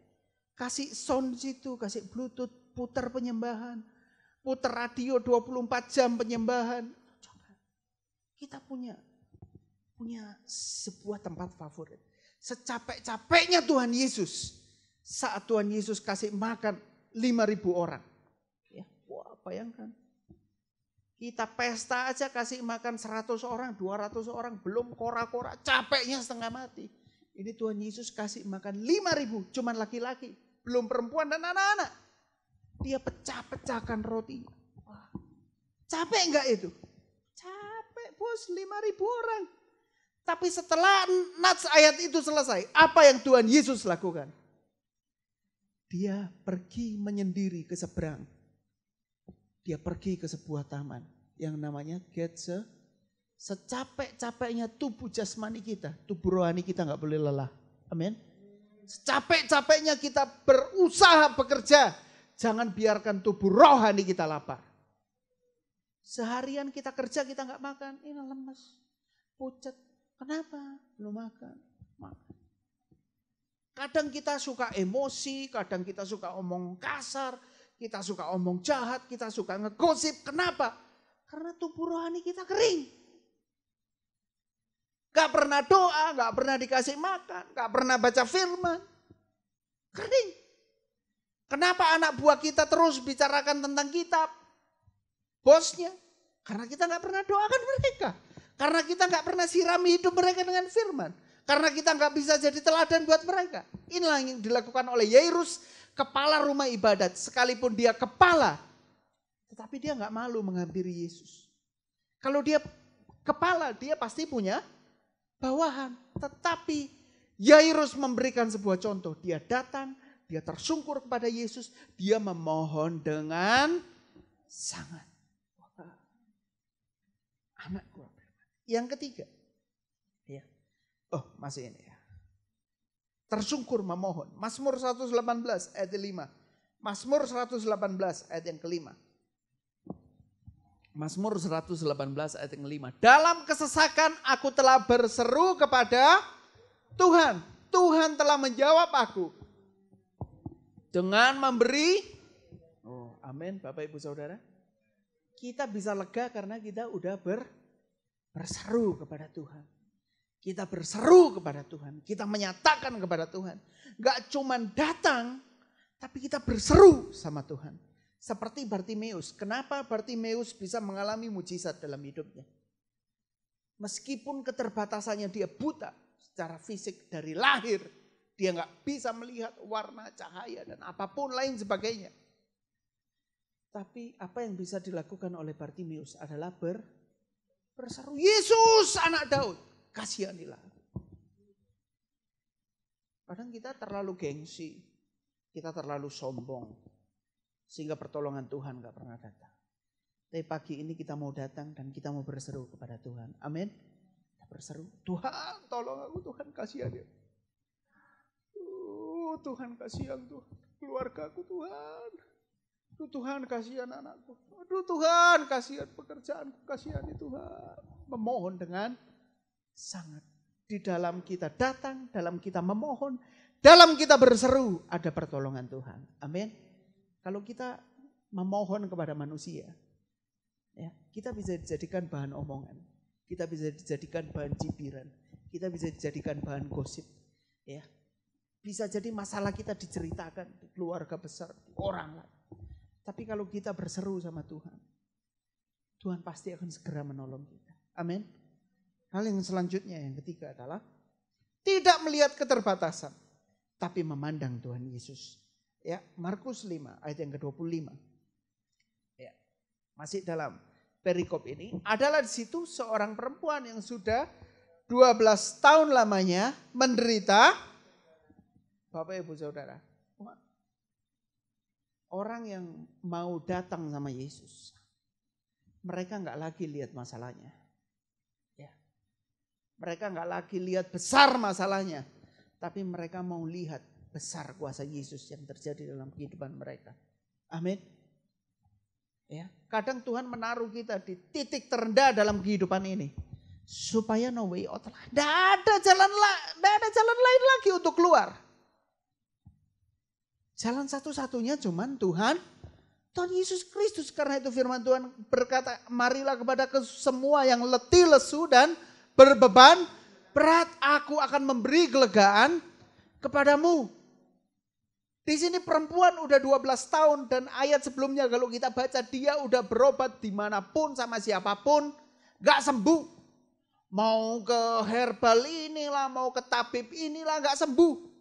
kasih sound situ, kasih bluetooth, putar penyembahan, putar radio 24 jam penyembahan. Coba, kita punya sebuah tempat favorit. Secapek-capeknya Tuhan Yesus. Saat Tuhan Yesus kasih makan 5.000 orang. Ya, wah, bayangkan. Kita pesta aja kasih makan 100 orang, 200 orang. Belum kora-kora, capeknya setengah mati. Ini Tuhan Yesus kasih makan 5.000, cuman laki-laki. Belum perempuan dan anak-anak. Dia pecah-pecahkan roti. Wah, capek enggak itu? Capek bos, 5.000 orang. Tapi setelah nats ayat itu selesai, apa yang Tuhan Yesus lakukan? Dia pergi menyendiri ke seberang. Dia pergi ke sebuah taman yang namanya Getsemani. Secapek-capeknya tubuh jasmani kita, tubuh rohani kita gak boleh lelah. Amin. Secapek-capeknya kita berusaha bekerja, jangan biarkan tubuh rohani kita lapar. Seharian kita kerja kita gak makan, ini lemes, pucat. Kenapa? Belum makan. Makan. Kadang kita suka emosi, kadang kita suka omong kasar, kita suka omong jahat, kita suka ngegosip. Kenapa? Karena tubuh rohani kita kering. Gak pernah doa, gak pernah dikasih makan, gak pernah baca firman. Kering. Kenapa anak buah kita terus bicarakan tentang kitab? Bosnya. Karena kita gak pernah doakan mereka. Karena kita gak pernah sirami hidup mereka dengan firman. Karena kita gak bisa jadi teladan buat mereka. Inilah yang dilakukan oleh Yairus, kepala rumah ibadat. Sekalipun dia kepala, tetapi dia gak malu menghampiri Yesus. Kalau dia kepala, dia pasti punya bawahan. Tetapi Yairus memberikan sebuah contoh. Dia datang, dia tersungkur kepada Yesus. Dia memohon dengan sangat. Anakku. Yang ketiga. Ya. Oh masih ini ya. Tersungkur memohon. Mazmur 118 ayat 5. Mazmur 118 ayat yang kelima. Mazmur 118 ayat yang kelima. Dalam kesesakan aku telah berseru kepada Tuhan. Tuhan telah menjawab aku. Dengan memberi. Oh amin Bapak Ibu Saudara. Kita bisa lega karena kita udah berseru kepada Tuhan. Kita berseru kepada Tuhan. Kita menyatakan kepada Tuhan. Gak cuman datang. Tapi kita berseru sama Tuhan. Seperti Bartimeus. Kenapa Bartimeus bisa mengalami mujizat dalam hidupnya? Meskipun keterbatasannya dia buta secara fisik dari lahir. Dia gak bisa melihat warna, cahaya dan apapun lain sebagainya. Tapi apa yang bisa dilakukan oleh Bartimeus adalah berseru. Yesus anak Daud, kasihanilah. Kadang kita terlalu gengsi. Kita terlalu sombong. Sehingga pertolongan Tuhan gak pernah datang. Tapi pagi ini kita mau datang dan kita mau berseru kepada Tuhan. Amin. Kita berseru. Tuhan tolong aku, Tuhan kasihani. Tuhan kasihan Tuhan. Keluarga aku Tuhan. Aduh Tuhan kasihan anakku. Aduh Tuhan kasihan pekerjaanku. Kasihani Tuhan. Memohon dengan sangat. Di dalam kita datang, dalam kita memohon, dalam kita berseru ada pertolongan Tuhan. Amin. Kalau kita memohon kepada manusia, ya, kita bisa dijadikan bahan omongan. Kita bisa dijadikan bahan cibiran. Kita bisa dijadikan bahan gosip. Ya. Bisa jadi masalah kita diceritakan di keluarga besar, di orang lain. Tapi kalau kita berseru sama Tuhan, Tuhan pasti akan segera menolong kita. Amin. Hal yang selanjutnya yang ketiga adalah tidak melihat keterbatasan, tapi memandang Tuhan Yesus. Ya, Markus 5 ayat yang ke-25. Ya, masih dalam perikop ini adalah di situ seorang perempuan yang sudah 12 tahun lamanya menderita. Bapak Ibu Saudara, orang yang mau datang sama Yesus, mereka nggak lagi lihat masalahnya. Ya. Mereka nggak lagi lihat besar masalahnya, tapi mereka mau lihat besar kuasa Yesus yang terjadi dalam kehidupan mereka. Amin. Ya, kadang Tuhan menaruh kita di titik terendah dalam kehidupan ini supaya no way out lah. Tidak ada jalan lain lagi untuk keluar. Jalan satu-satunya cuman Tuhan Yesus Kristus. Karena itu firman Tuhan berkata, marilah kepada semua yang letih, lesu dan berbeban berat, aku akan memberi kelegaan kepadamu. Di sini perempuan udah 12 tahun dan ayat sebelumnya kalau kita baca dia udah berobat dimanapun sama siapapun, gak sembuh. Mau ke herbal inilah, mau ke tabib inilah, gak sembuh.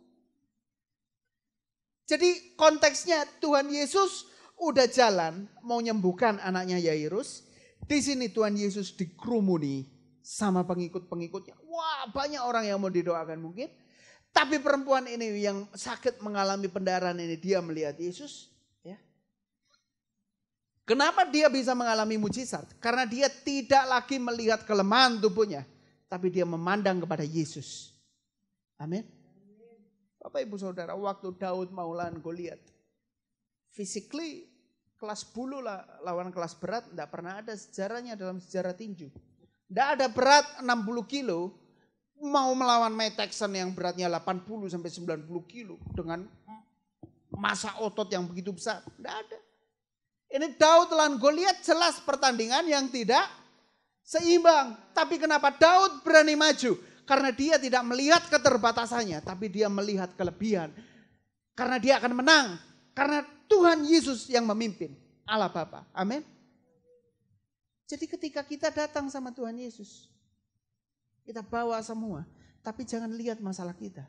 Jadi konteksnya Tuhan Yesus udah jalan mau nyembuhkan anaknya Yairus. Di sini Tuhan Yesus dikerumuni sama pengikut-pengikutnya. Wah, banyak orang yang mau didoakan mungkin. Tapi perempuan ini yang sakit mengalami pendarahan ini, dia melihat Yesus. Ya. Kenapa dia bisa mengalami mujizat? Karena dia tidak lagi melihat kelemahan tubuhnya. Tapi dia memandang kepada Yesus. Amin. Bapak ibu saudara, waktu Daud mau lawan Goliat. Physically kelas bulu lah lawan kelas berat. Tidak pernah ada sejarahnya dalam sejarah tinju. Tidak ada berat 60 kilo. Mau melawan Mike Tyson yang beratnya 80 sampai 90 kilo dengan massa otot yang begitu besar. Tidak ada. Ini Daud lawan Goliat jelas pertandingan yang tidak seimbang. Tapi kenapa Daud berani maju? Karena dia tidak melihat keterbatasannya, tapi dia melihat kelebihan. Karena dia akan menang. Karena Tuhan Yesus yang memimpin. Allah Bapa. Amin. Jadi ketika kita datang sama Tuhan Yesus, kita bawa semua, tapi jangan lihat masalah kita.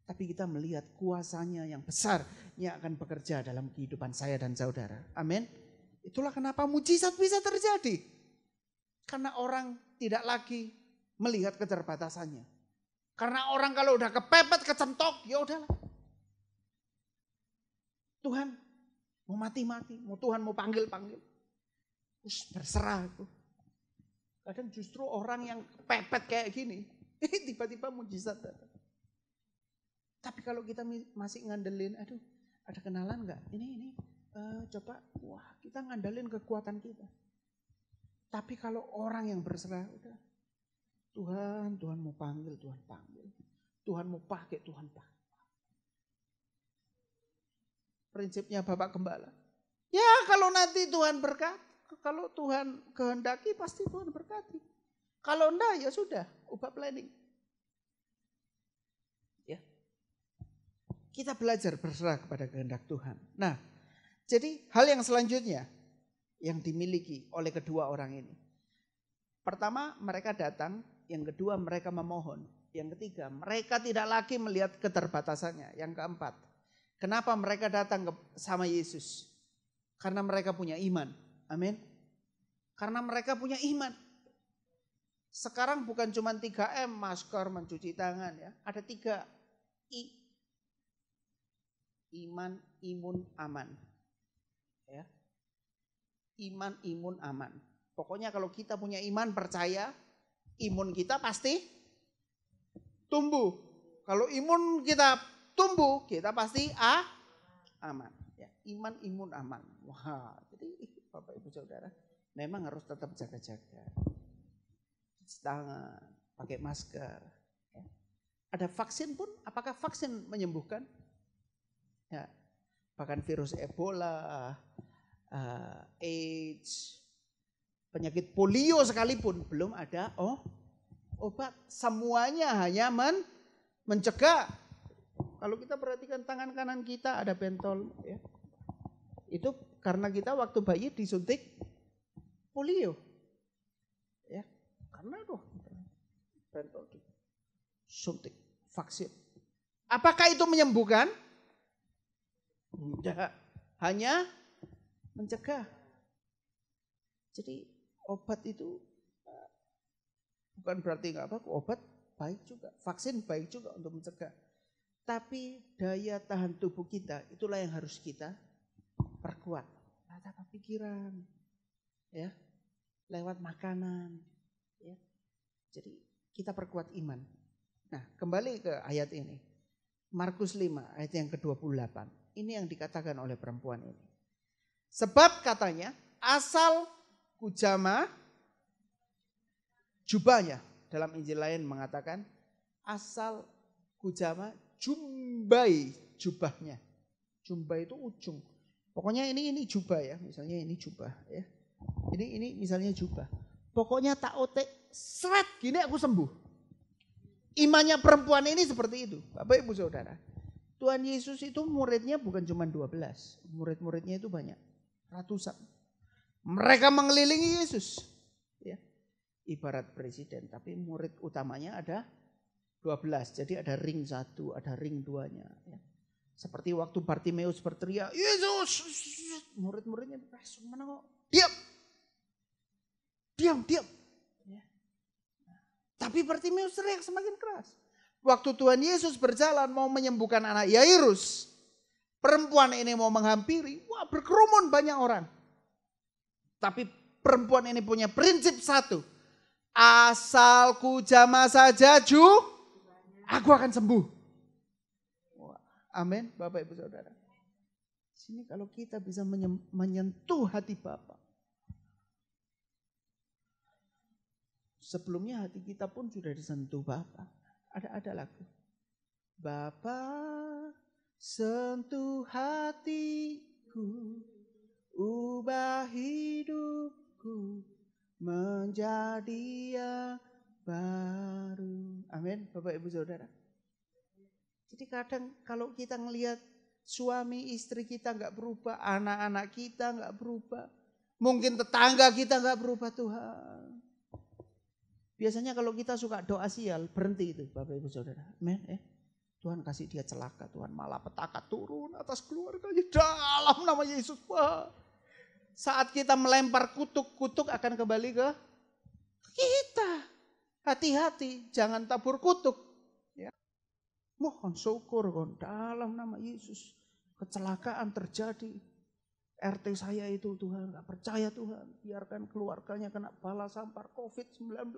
Tapi kita melihat kuasanya yang besar yang akan bekerja dalam kehidupan saya dan saudara. Amin. Itulah kenapa mujizat bisa terjadi. Karena orang tidak lagi melihat keterbatasannya. Karena orang kalau udah kepepet, kecentok, ya udahlah. Tuhan mau mati-mati, mau Tuhan mau panggil-panggil. Terus berserah aku. Kadang justru orang yang pepet kayak gini, tiba-tiba mujizat datang. Tapi kalau kita masih ngandelin, aduh ada kenalan gak? Ini coba, wah kita ngandelin kekuatan kita. Tapi kalau orang yang berserah, udah Tuhan mau panggil, Tuhan panggil. Tuhan mau pakai, Tuhan pakai. Prinsipnya Bapak Gembala. Ya kalau nanti Tuhan berkat. Kalau Tuhan kehendaki pasti Tuhan berkati. Kalau enggak ya sudah, ubah planning. Ya. Kita belajar berserah kepada kehendak Tuhan. Nah, jadi hal yang selanjutnya yang dimiliki oleh kedua orang ini. Pertama, mereka datang, yang kedua mereka memohon, yang ketiga mereka tidak lagi melihat keterbatasannya, yang keempat, kenapa mereka datang sama Yesus? Karena mereka punya iman. Amin. Karena mereka punya iman. Sekarang bukan cuma 3M, masker, mencuci tangan ya. Ada 3 I. Iman, imun, aman. Ya. Iman, imun, aman. Pokoknya kalau kita punya iman, percaya, imun kita pasti tumbuh. Kalau imun kita tumbuh, kita pasti aman. Ya. Iman, imun, aman. Wah, jadi Bapak Ibu Saudara, memang harus tetap jaga-jaga. Cuci tangan, pakai masker. Ya. Ada vaksin pun, apakah vaksin menyembuhkan? Ya. Bahkan virus Ebola, AIDS, penyakit polio sekalipun belum ada obat. Semuanya hanya mencegah. Kalau kita perhatikan tangan kanan kita ada bentol. Ya. Itu karena kita waktu bayi disuntik polio. Ya, karena bentol suntik vaksin. Apakah itu menyembuhkan? Tidak, hanya mencegah. Jadi obat itu bukan berarti enggak apa, obat baik juga, vaksin baik juga untuk mencegah. Tapi daya tahan tubuh kita itulah yang harus kita perkuat. Tata pikiran, ya, lewat makanan, ya. Jadi kita perkuat iman. Nah, kembali ke ayat ini. Markus 5 ayat yang ke-28. Ini yang dikatakan oleh perempuan ini. Sebab katanya, asal kujama jubahnya. Dalam Injil lain mengatakan, asal kujama jumbai jubahnya. Jumbai itu ujung. Pokoknya ini jubah ya, misalnya ini jubah ya. Ini misalnya jubah. Pokoknya tak otek, seret gini aku sembuh. Imannya perempuan ini seperti itu. Bapak Ibu Saudara. Tuhan Yesus itu muridnya bukan cuma 12. Murid-muridnya itu banyak. Ratusan. Mereka mengelilingi Yesus. Ya. Ibarat presiden. Tapi murid utamanya ada 12. Jadi ada ring 1, ada ring 2-nya. Ya. Seperti waktu Bartimeus berteriak, Yesus. Murid-muridnya, mana kok? Diam. Diam, diam. Ya. Tapi Bartimeus teriak semakin keras. Waktu Tuhan Yesus berjalan mau menyembuhkan anak Yairus. Perempuan ini mau menghampiri. Wah, berkerumun banyak orang. Tapi perempuan ini punya prinsip satu. Asal ku jamah saja aku akan sembuh. Wah, amin Bapak Ibu Saudara. Sini kalau kita bisa menyentuh hati Bapa. Sebelumnya hati kita pun sudah disentuh Bapa. Ada lagu. Bapa sentuh hatiku, ubah hidupku menjadi yang baru. Amin Bapak Ibu Saudara. Jadi kadang kalau kita ngelihat suami istri kita nggak berubah, anak-anak kita nggak berubah, mungkin tetangga kita nggak berubah, Tuhan. Biasanya kalau kita suka doa sial, berhenti itu Bapak Ibu Saudara. Amin. Tuhan kasih dia celaka, Tuhan malah petaka turun atas keluarganya dalam nama Yesus. Wah. Saat kita melempar kutuk akan kembali ke kita. Hati-hati, jangan tabur kutuk. Ya. Mohon syukur kon dalam nama Yesus. Kecelakaan terjadi. RT saya itu Tuhan gak percaya Tuhan. Biarkan keluarganya kena bala sampar COVID-19.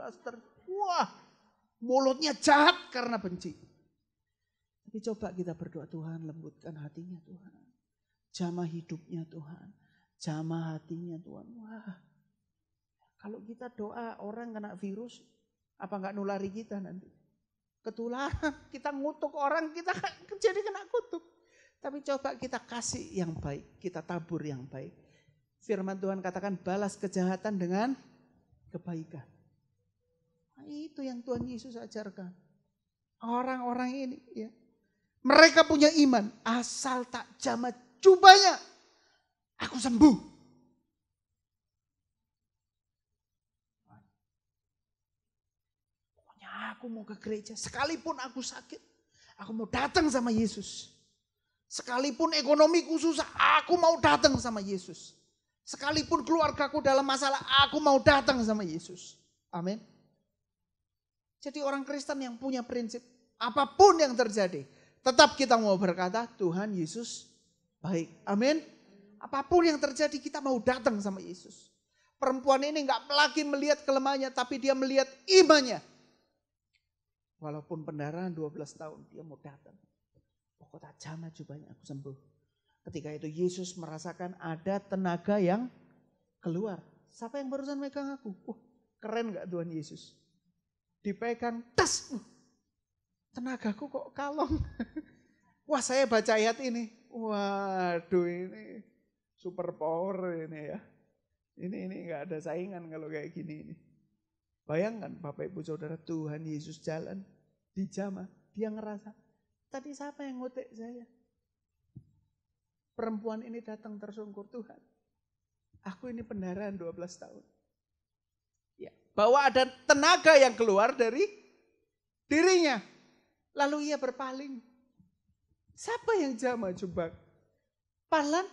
Wah, mulutnya jahat karena benci. Tapi coba kita berdoa, Tuhan lembutkan hatinya Tuhan. Jamah hidupnya Tuhan. Jamah hatinya Tuhan. Wah, kalau kita doa orang kena virus, apa gak nulari kita nanti? Ketularan, kita ngutuk orang, kita jadi kena kutuk. Tapi coba kita kasih yang baik, kita tabur yang baik. Firman Tuhan katakan balas kejahatan dengan kebaikan. Nah, itu yang Tuhan Yesus ajarkan. Orang-orang ini ya, mereka punya iman, asal tak jamah jubahnya, aku sembuh. Pokoknya aku mau ke gereja, sekalipun aku sakit, aku mau datang sama Yesus. Sekalipun ekonomiku susah, aku mau datang sama Yesus. Sekalipun keluargaku dalam masalah, aku mau datang sama Yesus. Amin. Jadi orang Kristen yang punya prinsip, apapun yang terjadi, tetap kita mau berkata, Tuhan Yesus baik. Amin. Apapun yang terjadi, kita mau datang sama Yesus. Perempuan ini gak lagi melihat kelemahannya, tapi dia melihat imannya. Walaupun pendarahan 12 tahun, dia mau datang. Pokoknya jamah jubahnya aku sembuh. Ketika itu Yesus merasakan ada tenaga yang keluar. Siapa yang barusan megang aku? Keren gak Tuhan Yesus? Dipegang, tas. Tenagaku kok kalong. Wah, saya baca ayat ini. Waduh, ini super power ini ya. Ini gak ada saingan kalau kayak gini ini. Bayangkan Bapak Ibu Saudara, Tuhan Yesus jalan di jamah. Dia ngerasa, tadi siapa yang ngotek saya? Perempuan ini datang tersungkur, Tuhan. Aku ini pendarahan 12 tahun. Ya, bahwa ada tenaga yang keluar dari dirinya. Lalu ia berpaling. Siapa yang jamah jubah? Padahal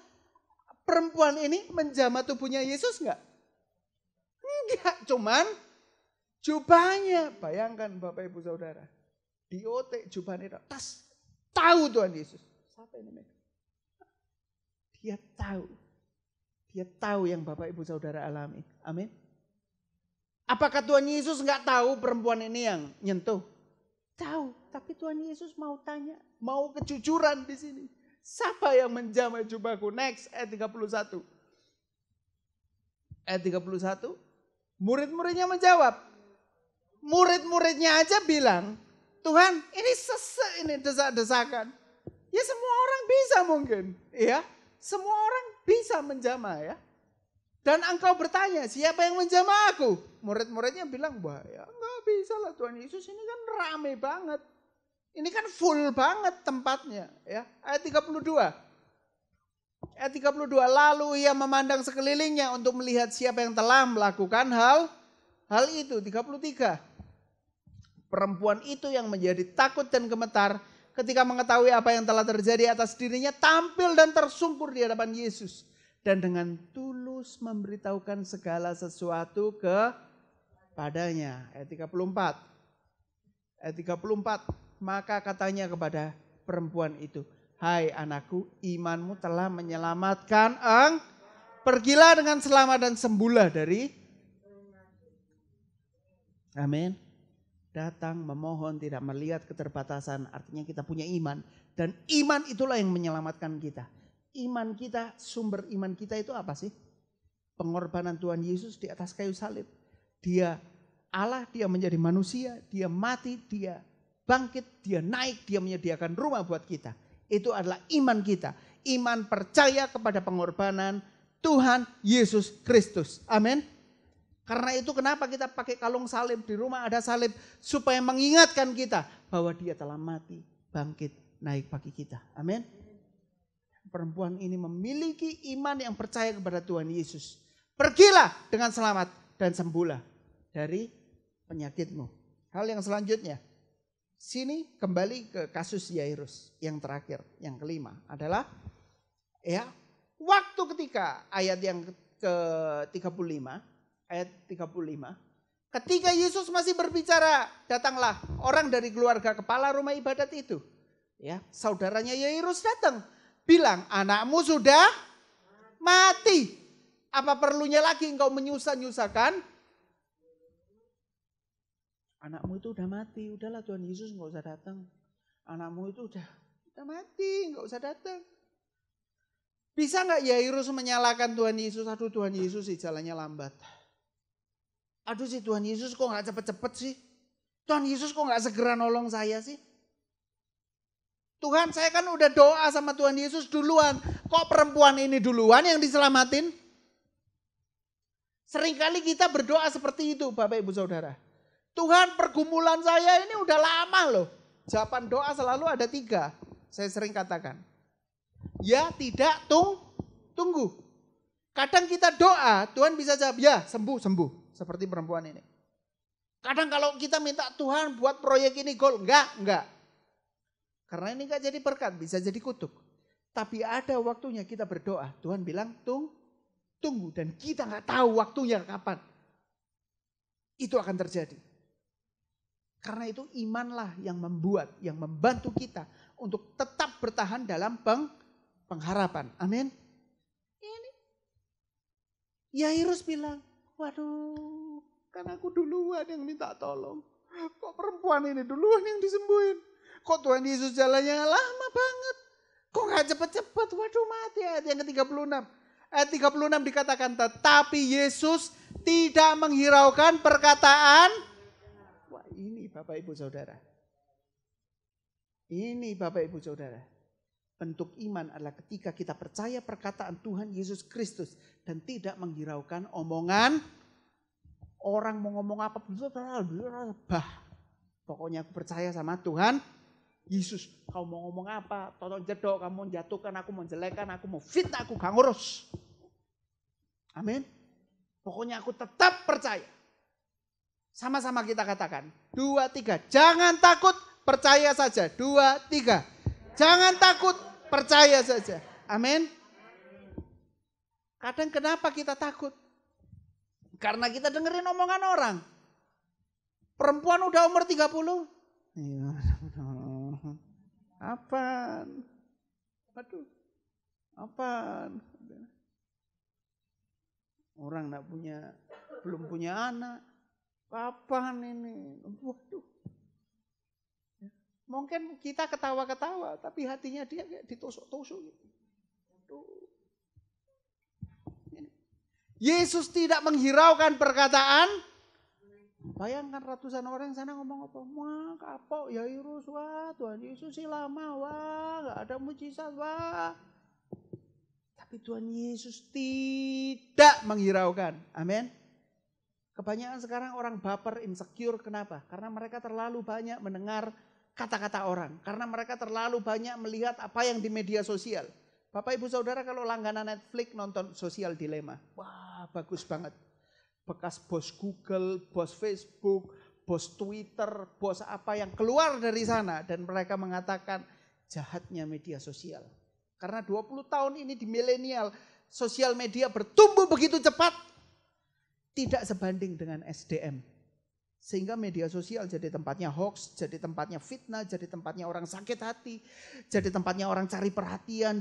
perempuan ini menjamah tubuhnya Yesus enggak? Enggak, cuman jubahnya. Bayangkan Bapak Ibu Saudara. Diotek jubahnya, tas. Tahu Tuhan Yesus. Siapa ini? Dia tahu. Dia tahu yang Bapak Ibu Saudara alami. Amin. Apakah Tuhan Yesus enggak tahu perempuan ini yang nyentuh? Tahu. Tapi Tuhan Yesus mau tanya. Mau kejujuran di sini. Siapa yang menjamah jubahku? Next, ayat 31. Ayat 31. Murid-muridnya menjawab. Murid-muridnya aja bilang, Tuhan, ini sesek, ini desak-desakan. Ya semua orang bisa mungkin, ya. Semua orang bisa menjamah ya. Dan engkau bertanya, siapa yang menjamah aku? Murid-muridnya bilang, wah ya enggak bisa lah Tuhan Yesus, ini kan rame banget. Ini kan full banget tempatnya. Ya. Ayat 32. Ayat 32, lalu ia memandang sekelilingnya untuk melihat siapa yang telah melakukan hal itu. 33. Perempuan itu yang menjadi takut dan gemetar ketika mengetahui apa yang telah terjadi atas dirinya, tampil dan tersungkur di hadapan Yesus. Dan dengan tulus memberitahukan segala sesuatu kepadanya. Ayat 34. Ayat 34. Maka katanya kepada perempuan itu, hai anakku, imanmu telah menyelamatkan pergilah dengan selamat dan sembuhlah dari. Amin. Datang memohon, tidak melihat keterbatasan, artinya kita punya iman. Dan iman itulah yang menyelamatkan kita. Iman kita, sumber iman kita itu apa sih? Pengorbanan Tuhan Yesus di atas kayu salib. Dia Allah, dia menjadi manusia, dia mati, dia bangkit, dia naik, dia menyediakan rumah buat kita. Itu adalah iman kita. Iman percaya kepada pengorbanan Tuhan Yesus Kristus. Amin. Karena itu kenapa kita pakai kalung salib, di rumah ada salib, supaya mengingatkan kita bahwa dia telah mati, bangkit, naik bagi kita. Amin. Perempuan ini memiliki iman yang percaya kepada Tuhan Yesus. Pergilah dengan selamat dan sembuhlah dari penyakitmu. Hal yang selanjutnya, sini kembali ke kasus Yairus yang terakhir, yang kelima adalah ya waktu ketika ayat yang ke-35, ayat 35, ketika Yesus masih berbicara, datanglah orang dari keluarga kepala rumah ibadat itu. Ya, saudaranya Yairus datang, bilang, anakmu sudah mati. Apa perlunya lagi engkau menyusah-nyusahkan? Anakmu itu udah mati, udahlah Tuhan Yesus enggak usah datang. Anakmu itu udah mati, enggak usah datang. Bisa enggak Yairus menyalahkan Tuhan Yesus? Aduh Tuhan Yesus sih jalannya lambat. Aduh sih Tuhan Yesus kok enggak cepet-cepet sih? Tuhan Yesus kok enggak segera nolong saya sih? Tuhan, saya kan udah doa sama Tuhan Yesus duluan. Kok perempuan ini duluan yang diselamatin? Seringkali kita berdoa seperti itu Bapak Ibu Saudara. Tuhan, pergumulan saya ini udah lama loh. Jawaban doa selalu ada 3. Saya sering katakan. Ya, tidak, tunggu. Kadang kita doa, Tuhan bisa jawab, ya sembuh. Seperti perempuan ini. Kadang kalau kita minta Tuhan buat proyek ini goal, enggak. Karena ini gak jadi berkat, bisa jadi kutuk. Tapi ada waktunya kita berdoa. Tuhan bilang tunggu. Dan kita gak tahu waktunya kapan. Itu akan terjadi. Karena itu imanlah yang membantu kita untuk tetap bertahan dalam pengharapan. Amin. Ini Yairus bilang, waduh kan aku duluan yang minta tolong. Kok perempuan ini duluan yang disembuhin? Kok Tuhan Yesus jalannya lama banget? Kok gak cepet-cepet? Waduh mati. Ayat yang ke-36. Ayat 36 dikatakan, tetapi Yesus tidak menghiraukan perkataan. Wah ini Bapak Ibu Saudara. Ini Bapak Ibu Saudara. Bentuk iman adalah ketika kita percaya perkataan Tuhan Yesus Kristus. Dan tidak menghiraukan omongan. Orang mau ngomong apa. Pokoknya aku percaya sama Tuhan Yesus. Kau mau ngomong apa, tonton jedok, kamu mau jatuhkan aku, mau jelekan aku, mau fitnah aku, gak ngurus. Amin. Pokoknya aku tetap percaya. Sama-sama kita katakan. 2, 3. Jangan takut, percaya saja. 2, 3. Jangan takut, percaya saja. Amin. Kadang kenapa kita takut? Karena kita dengerin omongan orang. Perempuan udah umur 30. Iya. Apaan? Aduh. Apaan? Orang belum punya anak. Apaan ini? Waduh. Mungkin kita ketawa-ketawa, tapi hatinya dia kayak ditusuk-tusuk gitu. Yesus tidak menghiraukan perkataan. Bayangkan ratusan orang sana ngomong apa? Wah kapok Yairus, wah Tuhan Yesus sih lama, wah gak ada mujizat, wah. Tapi Tapi Tuhan Yesus tidak menghiraukan. Amin. Kebanyakan sekarang orang baper, insecure. Kenapa? Karena mereka terlalu banyak mendengar kata-kata orang. Karena mereka terlalu banyak melihat apa yang di media sosial. Bapak Ibu Saudara kalau langganan Netflix nonton Sosial Dilema. Wah, bagus banget. Bekas bos Google, bos Facebook, bos Twitter, bos apa yang keluar dari sana. Dan mereka mengatakan jahatnya media sosial. Karena 20 tahun ini di milenial, sosial media bertumbuh begitu cepat. Tidak sebanding dengan SDM. Sehingga media sosial jadi tempatnya hoax, jadi tempatnya fitnah, jadi tempatnya orang sakit hati, jadi tempatnya orang cari perhatian,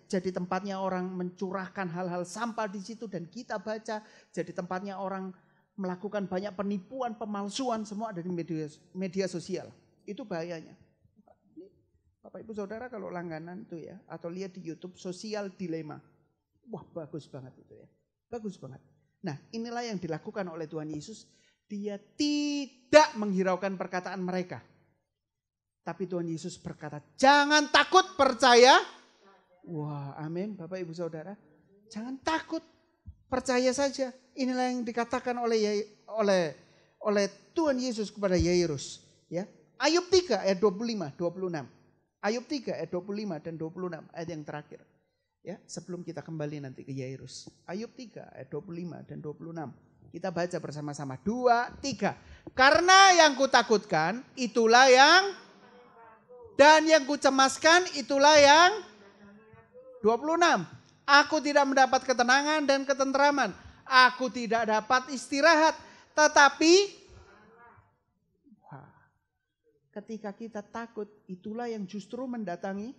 jadi tempatnya orang mencurahkan hal-hal sampah di situ dan kita baca, jadi tempatnya orang melakukan banyak penipuan, pemalsuan, semua ada di media sosial. Itu bahayanya. Bapak Ibu Saudara kalau langganan itu ya, atau lihat di YouTube Sosial Dilema. Wah, bagus banget itu ya. Bagus banget. Nah, inilah yang dilakukan oleh Tuhan Yesus. Dia tidak menghiraukan perkataan mereka. Tapi Tuhan Yesus berkata, jangan takut, percaya. Wah, amin Bapak Ibu Saudara. Jangan takut, percaya saja. Inilah yang dikatakan oleh Tuhan Yesus kepada Yairus. Ya. Ayub 3 ayat 25, 26. Ayub 3 ayat 25 dan 26 ayat yang terakhir. Ya, sebelum kita kembali nanti ke Yairus. Ayub 3 ayat 25 dan 26. Kita baca bersama-sama. 2, 3. Karena yang kutakutkan itulah yang, dan yang kucemaskan itulah yang 26. Aku tidak mendapat ketenangan dan ketenteraman. Aku tidak dapat istirahat. Tetapi ketika kita takut, itulah yang justru mendatangi.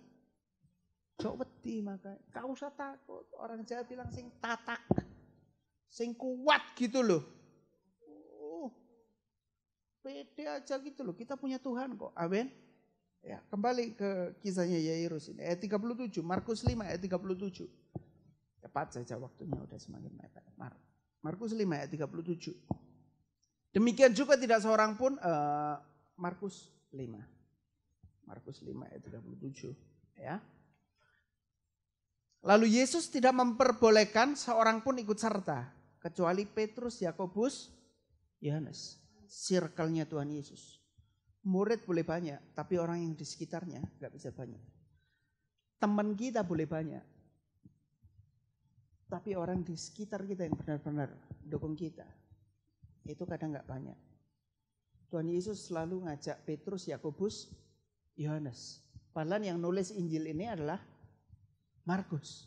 Jok wedi maka, gak usah takut. Orang Jawa bilang sing tatak, sing kuat gitu loh. Pede aja gitu loh. Kita punya Tuhan kok. Amin. Ya, kembali ke kisahnya Yairus ini. Ayat 37, Markus 5 ayat 37. Cepat saja waktunya udah semakin mepet. Markus 5 ayat 37. Demikian juga tidak seorang pun Markus 5. Markus 5 ayat 37, ya. Lalu Yesus tidak memperbolehkan seorang pun ikut serta kecuali Petrus, Yakobus, Yohanes. Circle-nya Tuhan Yesus. Murid boleh banyak, tapi orang yang di sekitarnya gak bisa banyak. Teman kita boleh banyak, tapi orang di sekitar kita yang benar-benar dukung kita, itu kadang gak banyak. Tuhan Yesus selalu ngajak Petrus, Yakobus, Yohanes. Padahal yang nulis Injil ini adalah Markus.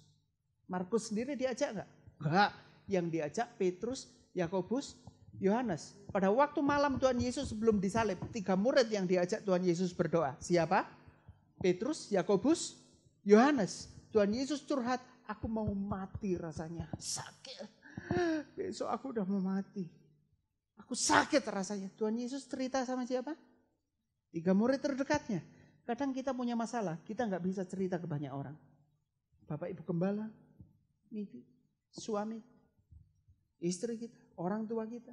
Markus sendiri diajak enggak? Enggak. Yang diajak Petrus, Yakobus, Yohanes. Pada waktu malam Tuhan Yesus sebelum disalib, 3 murid yang diajak Tuhan Yesus berdoa. Siapa? Petrus, Yakobus, Yohanes. Tuhan Yesus curhat, aku mau mati rasanya. Sakit. Besok aku udah mau mati. Aku sakit rasanya. Tuhan Yesus cerita sama siapa? 3 murid terdekatnya. Kadang kita punya masalah, kita nggak bisa cerita ke banyak orang. Bapak Ibu Gembala, mimpi, suami, istri kita, orang tua kita.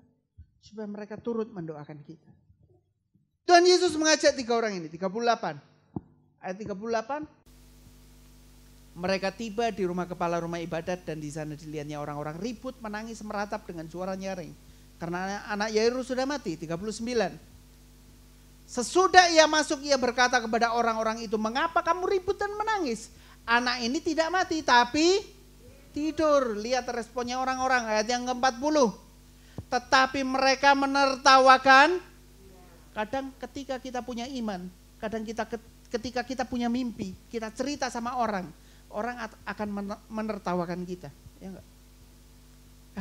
Supaya mereka turut mendoakan kita. Tuhan Yesus mengajak 3 orang ini, 38. Ayat 38. Mereka tiba di rumah kepala rumah ibadat dan di sana dilihatnya orang-orang ribut, menangis, meratap dengan suara nyaring. Karena anak Yairus sudah mati, 39. Sesudah ia masuk, ia berkata kepada orang-orang itu, mengapa kamu ribut dan menangis? Anak ini tidak mati, tapi tidur. Lihat responnya orang-orang, ayat yang ke-40. Tetapi mereka menertawakan. Kadang ketika kita punya iman, kadang ketika kita punya mimpi, kita cerita sama orang, orang akan menertawakan kita. Ya enggak?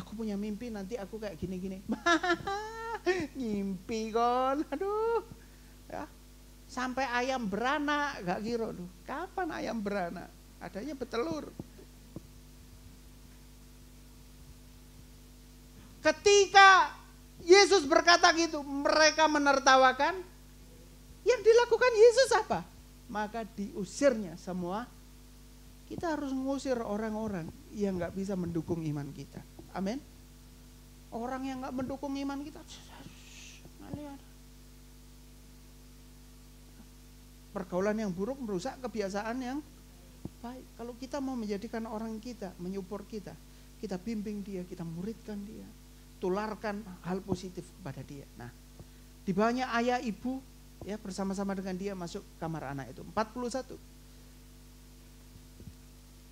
Aku punya mimpi nanti aku kayak gini-gini. Ngimpi kon, aduh. Ya. Sampai ayam beranak, gak kira tuh. Kapan ayam beranak? Adanya betelur. Ketika Yesus berkata gitu, mereka menertawakan. Yang dilakukan Yesus apa? Maka diusirnya semua. Kita harus mengusir orang-orang yang gak bisa mendukung iman kita. Amin. Orang yang gak mendukung iman kita. Pergaulan yang buruk merusak kebiasaan yang baik. Kalau kita mau menjadikan orang kita, menyupport kita, kita bimbing dia, kita muridkan dia, tularkan hal positif kepada dia. Nah, di bawahnya ayah ibu ya bersama-sama dengan dia masuk kamar anak itu. 41.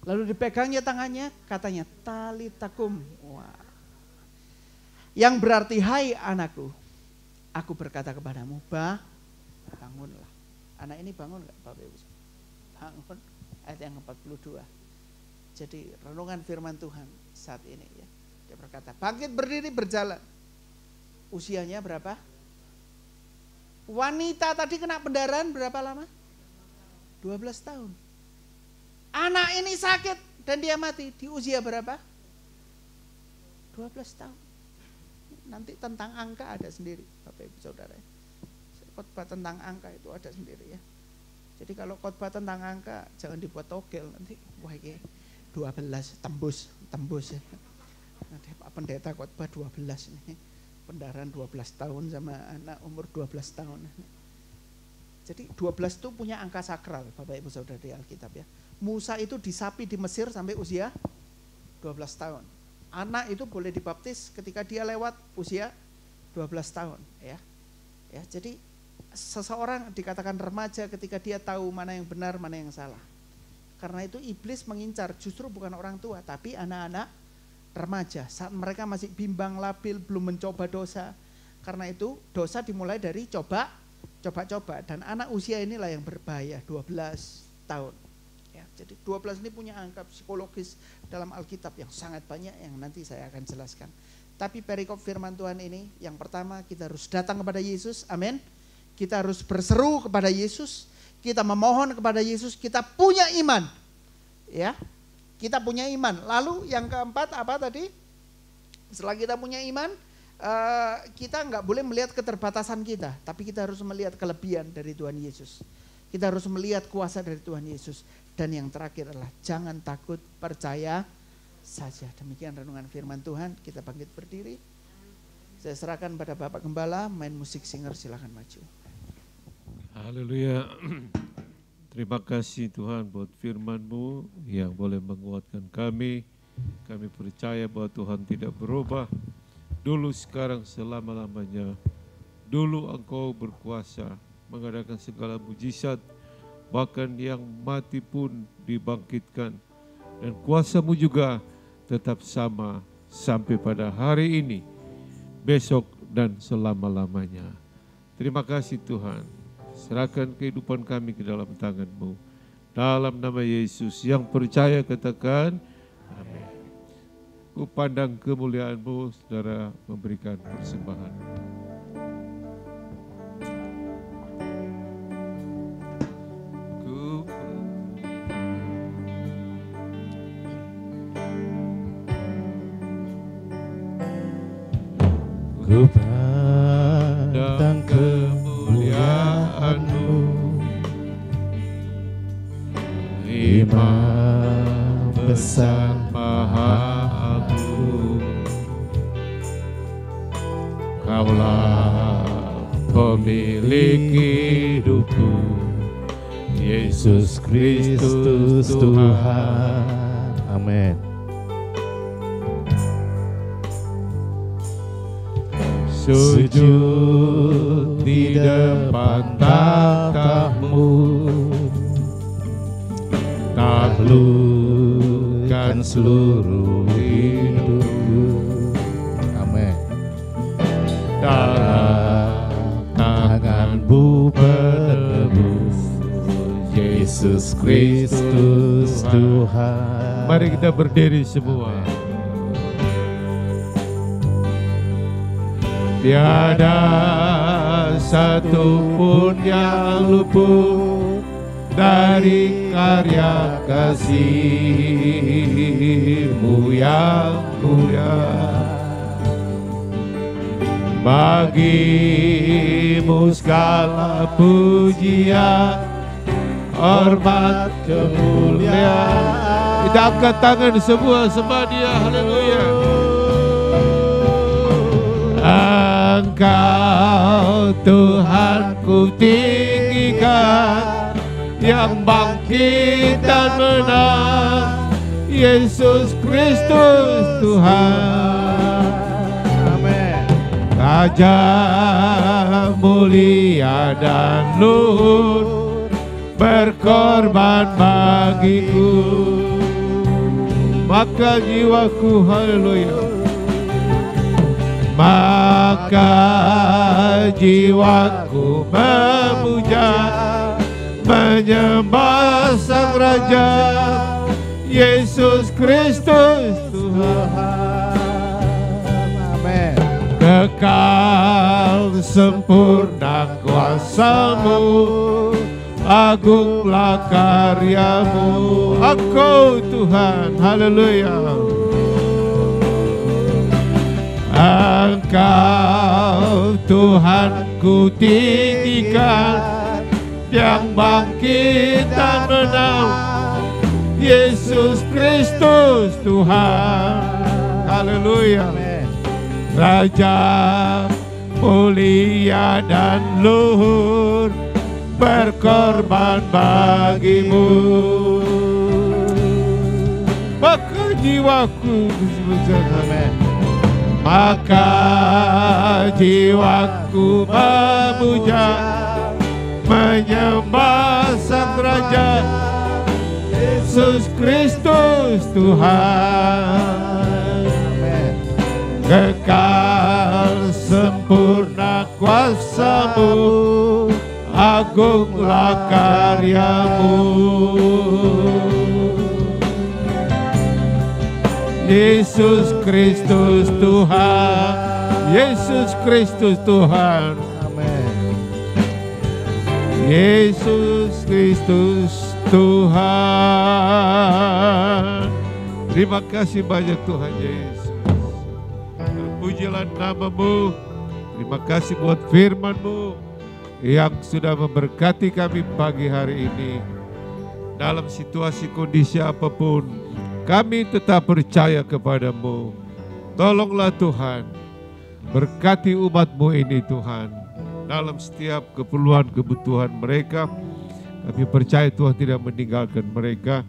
Lalu dipegangnya tangannya, katanya talitakum. Wah. Yang berarti hai anakku, aku berkata kepadamu, bangunlah. Anak ini bangun enggak Bapak Ibu? Bangun. Ayat yang 42. Jadi renungan firman Tuhan saat ini ya. Dia berkata, bangkit berdiri berjalan. Usianya berapa? Wanita tadi kena pendarahan berapa lama? 12 tahun. Anak ini sakit dan dia mati di usia berapa? 12 tahun. Nanti tentang angka ada sendiri Bapak Ibu Saudara. Khotbah tentang angka itu ada sendiri ya. Jadi kalau khotbah tentang angka jangan dibuat togel nanti. Wah ini 12 tembus ya. Nanti Pak Pendeta khotbah 12 nih. Pendarahan 12 tahun sama anak umur 12 tahun. Jadi 12 itu punya angka sakral Bapak Ibu Saudara di Alkitab ya. Musa itu disapi di Mesir sampai usia 12 tahun. Anak itu boleh dibaptis ketika dia lewat usia 12 tahun ya. Ya, jadi seseorang dikatakan remaja ketika dia tahu mana yang benar, mana yang salah. Karena itu iblis mengincar justru bukan orang tua tapi anak-anak remaja saat mereka masih bimbang, labil, belum mencoba dosa. Karena itu dosa dimulai dari coba dan anak usia inilah yang berbahaya 12 tahun. Ya, jadi 12 ini punya angka psikologis dalam Alkitab yang sangat banyak yang nanti saya akan jelaskan. Tapi perikop firman Tuhan ini yang pertama kita harus datang kepada Yesus, amin. Kita harus berseru kepada Yesus, kita memohon kepada Yesus, kita punya iman. Ya. Kita punya iman. Lalu yang keempat apa tadi? Setelah kita punya iman, kita nggak boleh melihat keterbatasan kita, tapi kita harus melihat kelebihan dari Tuhan Yesus. Kita harus melihat kuasa dari Tuhan Yesus. Dan yang terakhir adalah jangan takut, percaya saja. Demikian renungan firman Tuhan. Kita bangkit berdiri. Saya serahkan pada Bapak Gembala, main musik singer silakan maju. Haleluya. Terima kasih Tuhan buat firman-Mu yang boleh menguatkan kami. Kami percaya bahwa Tuhan tidak berubah. Dulu, sekarang, selama-lamanya. Dulu Engkau berkuasa mengadakan segala mujizat. Bahkan yang mati pun dibangkitkan. Dan kuasa-Mu juga tetap sama sampai pada hari ini, besok dan selama-lamanya. Terima kasih Tuhan. Serahkan kehidupan kami ke dalam tangan-Mu. Dalam nama Yesus, yang percaya katakan amin. Ku pandang kemuliaan-Mu, saudara memberikan persembahan. Ku pandang kemuliaan-Mu, Imam besar Maha Agung. Kaulah pemilik hidupku, Yesus Kristus Tuhan. Amin. Sujud di depan takhta-Mu, taklukkan seluruh hidupku. Amin. Dalam tangan-Mu penebus, Yesus Kristus Tuhan. Mari kita berdiri semua. Tiada satu pun yang luput dari karya kasih-Mu yang mulia. Bagi-Mu segala pujian, hormat, kemuliaan. Kita angkat tangan semua, sembah Dia. Haleluya. Engkau Tuhan ku tinggikan, yang bangkit dan menang, Yesus Kristus Tuhan. Amin. Raja mulia dan luhur, berkorban bagiku, maka jiwaku, haleluya, maka jiwaku memuja, menyembah Sang Raja, Yesus Kristus Tuhan. Amin. Kekal sempurna kuasa-Mu, agunglah karya-Mu. Engkau Tuhan, haleluya. Engkau Tuhan ku tinggikan, yang bangkit dan menang, Yesus Kristus Tuhan. Haleluya. Raja mulia dan luhur, berkorban bagimu, maka jiwaku, amin, maka jiwaku memuja, menyembah Sang Raja, Yesus Kristus Tuhan. Kekal sempurna kuasa-Mu, agunglah karya-Mu. Yesus Kristus Tuhan, Yesus Kristus Tuhan. Amin. Yesus Kristus Tuhan. Terima kasih banyak Tuhan Yesus. Pujilah nama-Mu. Terima kasih buat firman-Mu yang sudah memberkati kami pagi hari ini. Dalam situasi kondisi apapun, kami tetap percaya kepada-Mu. Tolonglah Tuhan, berkati umat-Mu ini Tuhan. Dalam setiap keperluan kebutuhan mereka, kami percaya Tuhan tidak meninggalkan mereka.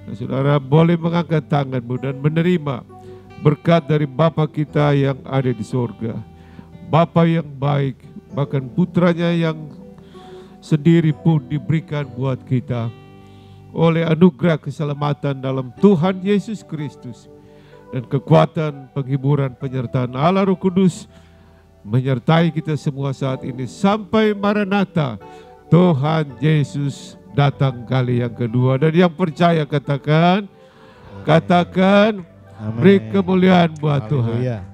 Dan saudara boleh mengangkat tangan-Mu dan menerima berkat dari Bapa kita yang ada di surga. Bapa yang baik, bahkan putranya yang sendiri pun diberikan buat kita oleh anugerah keselamatan dalam Tuhan Yesus Kristus, dan kekuatan, penghiburan, penyertaan Allah Roh Kudus menyertai kita semua saat ini sampai Maranatha, Tuhan Yesus datang kali yang kedua. Dan yang percaya katakan, Amin. beri kemuliaan buat Tuhan. Haleluya.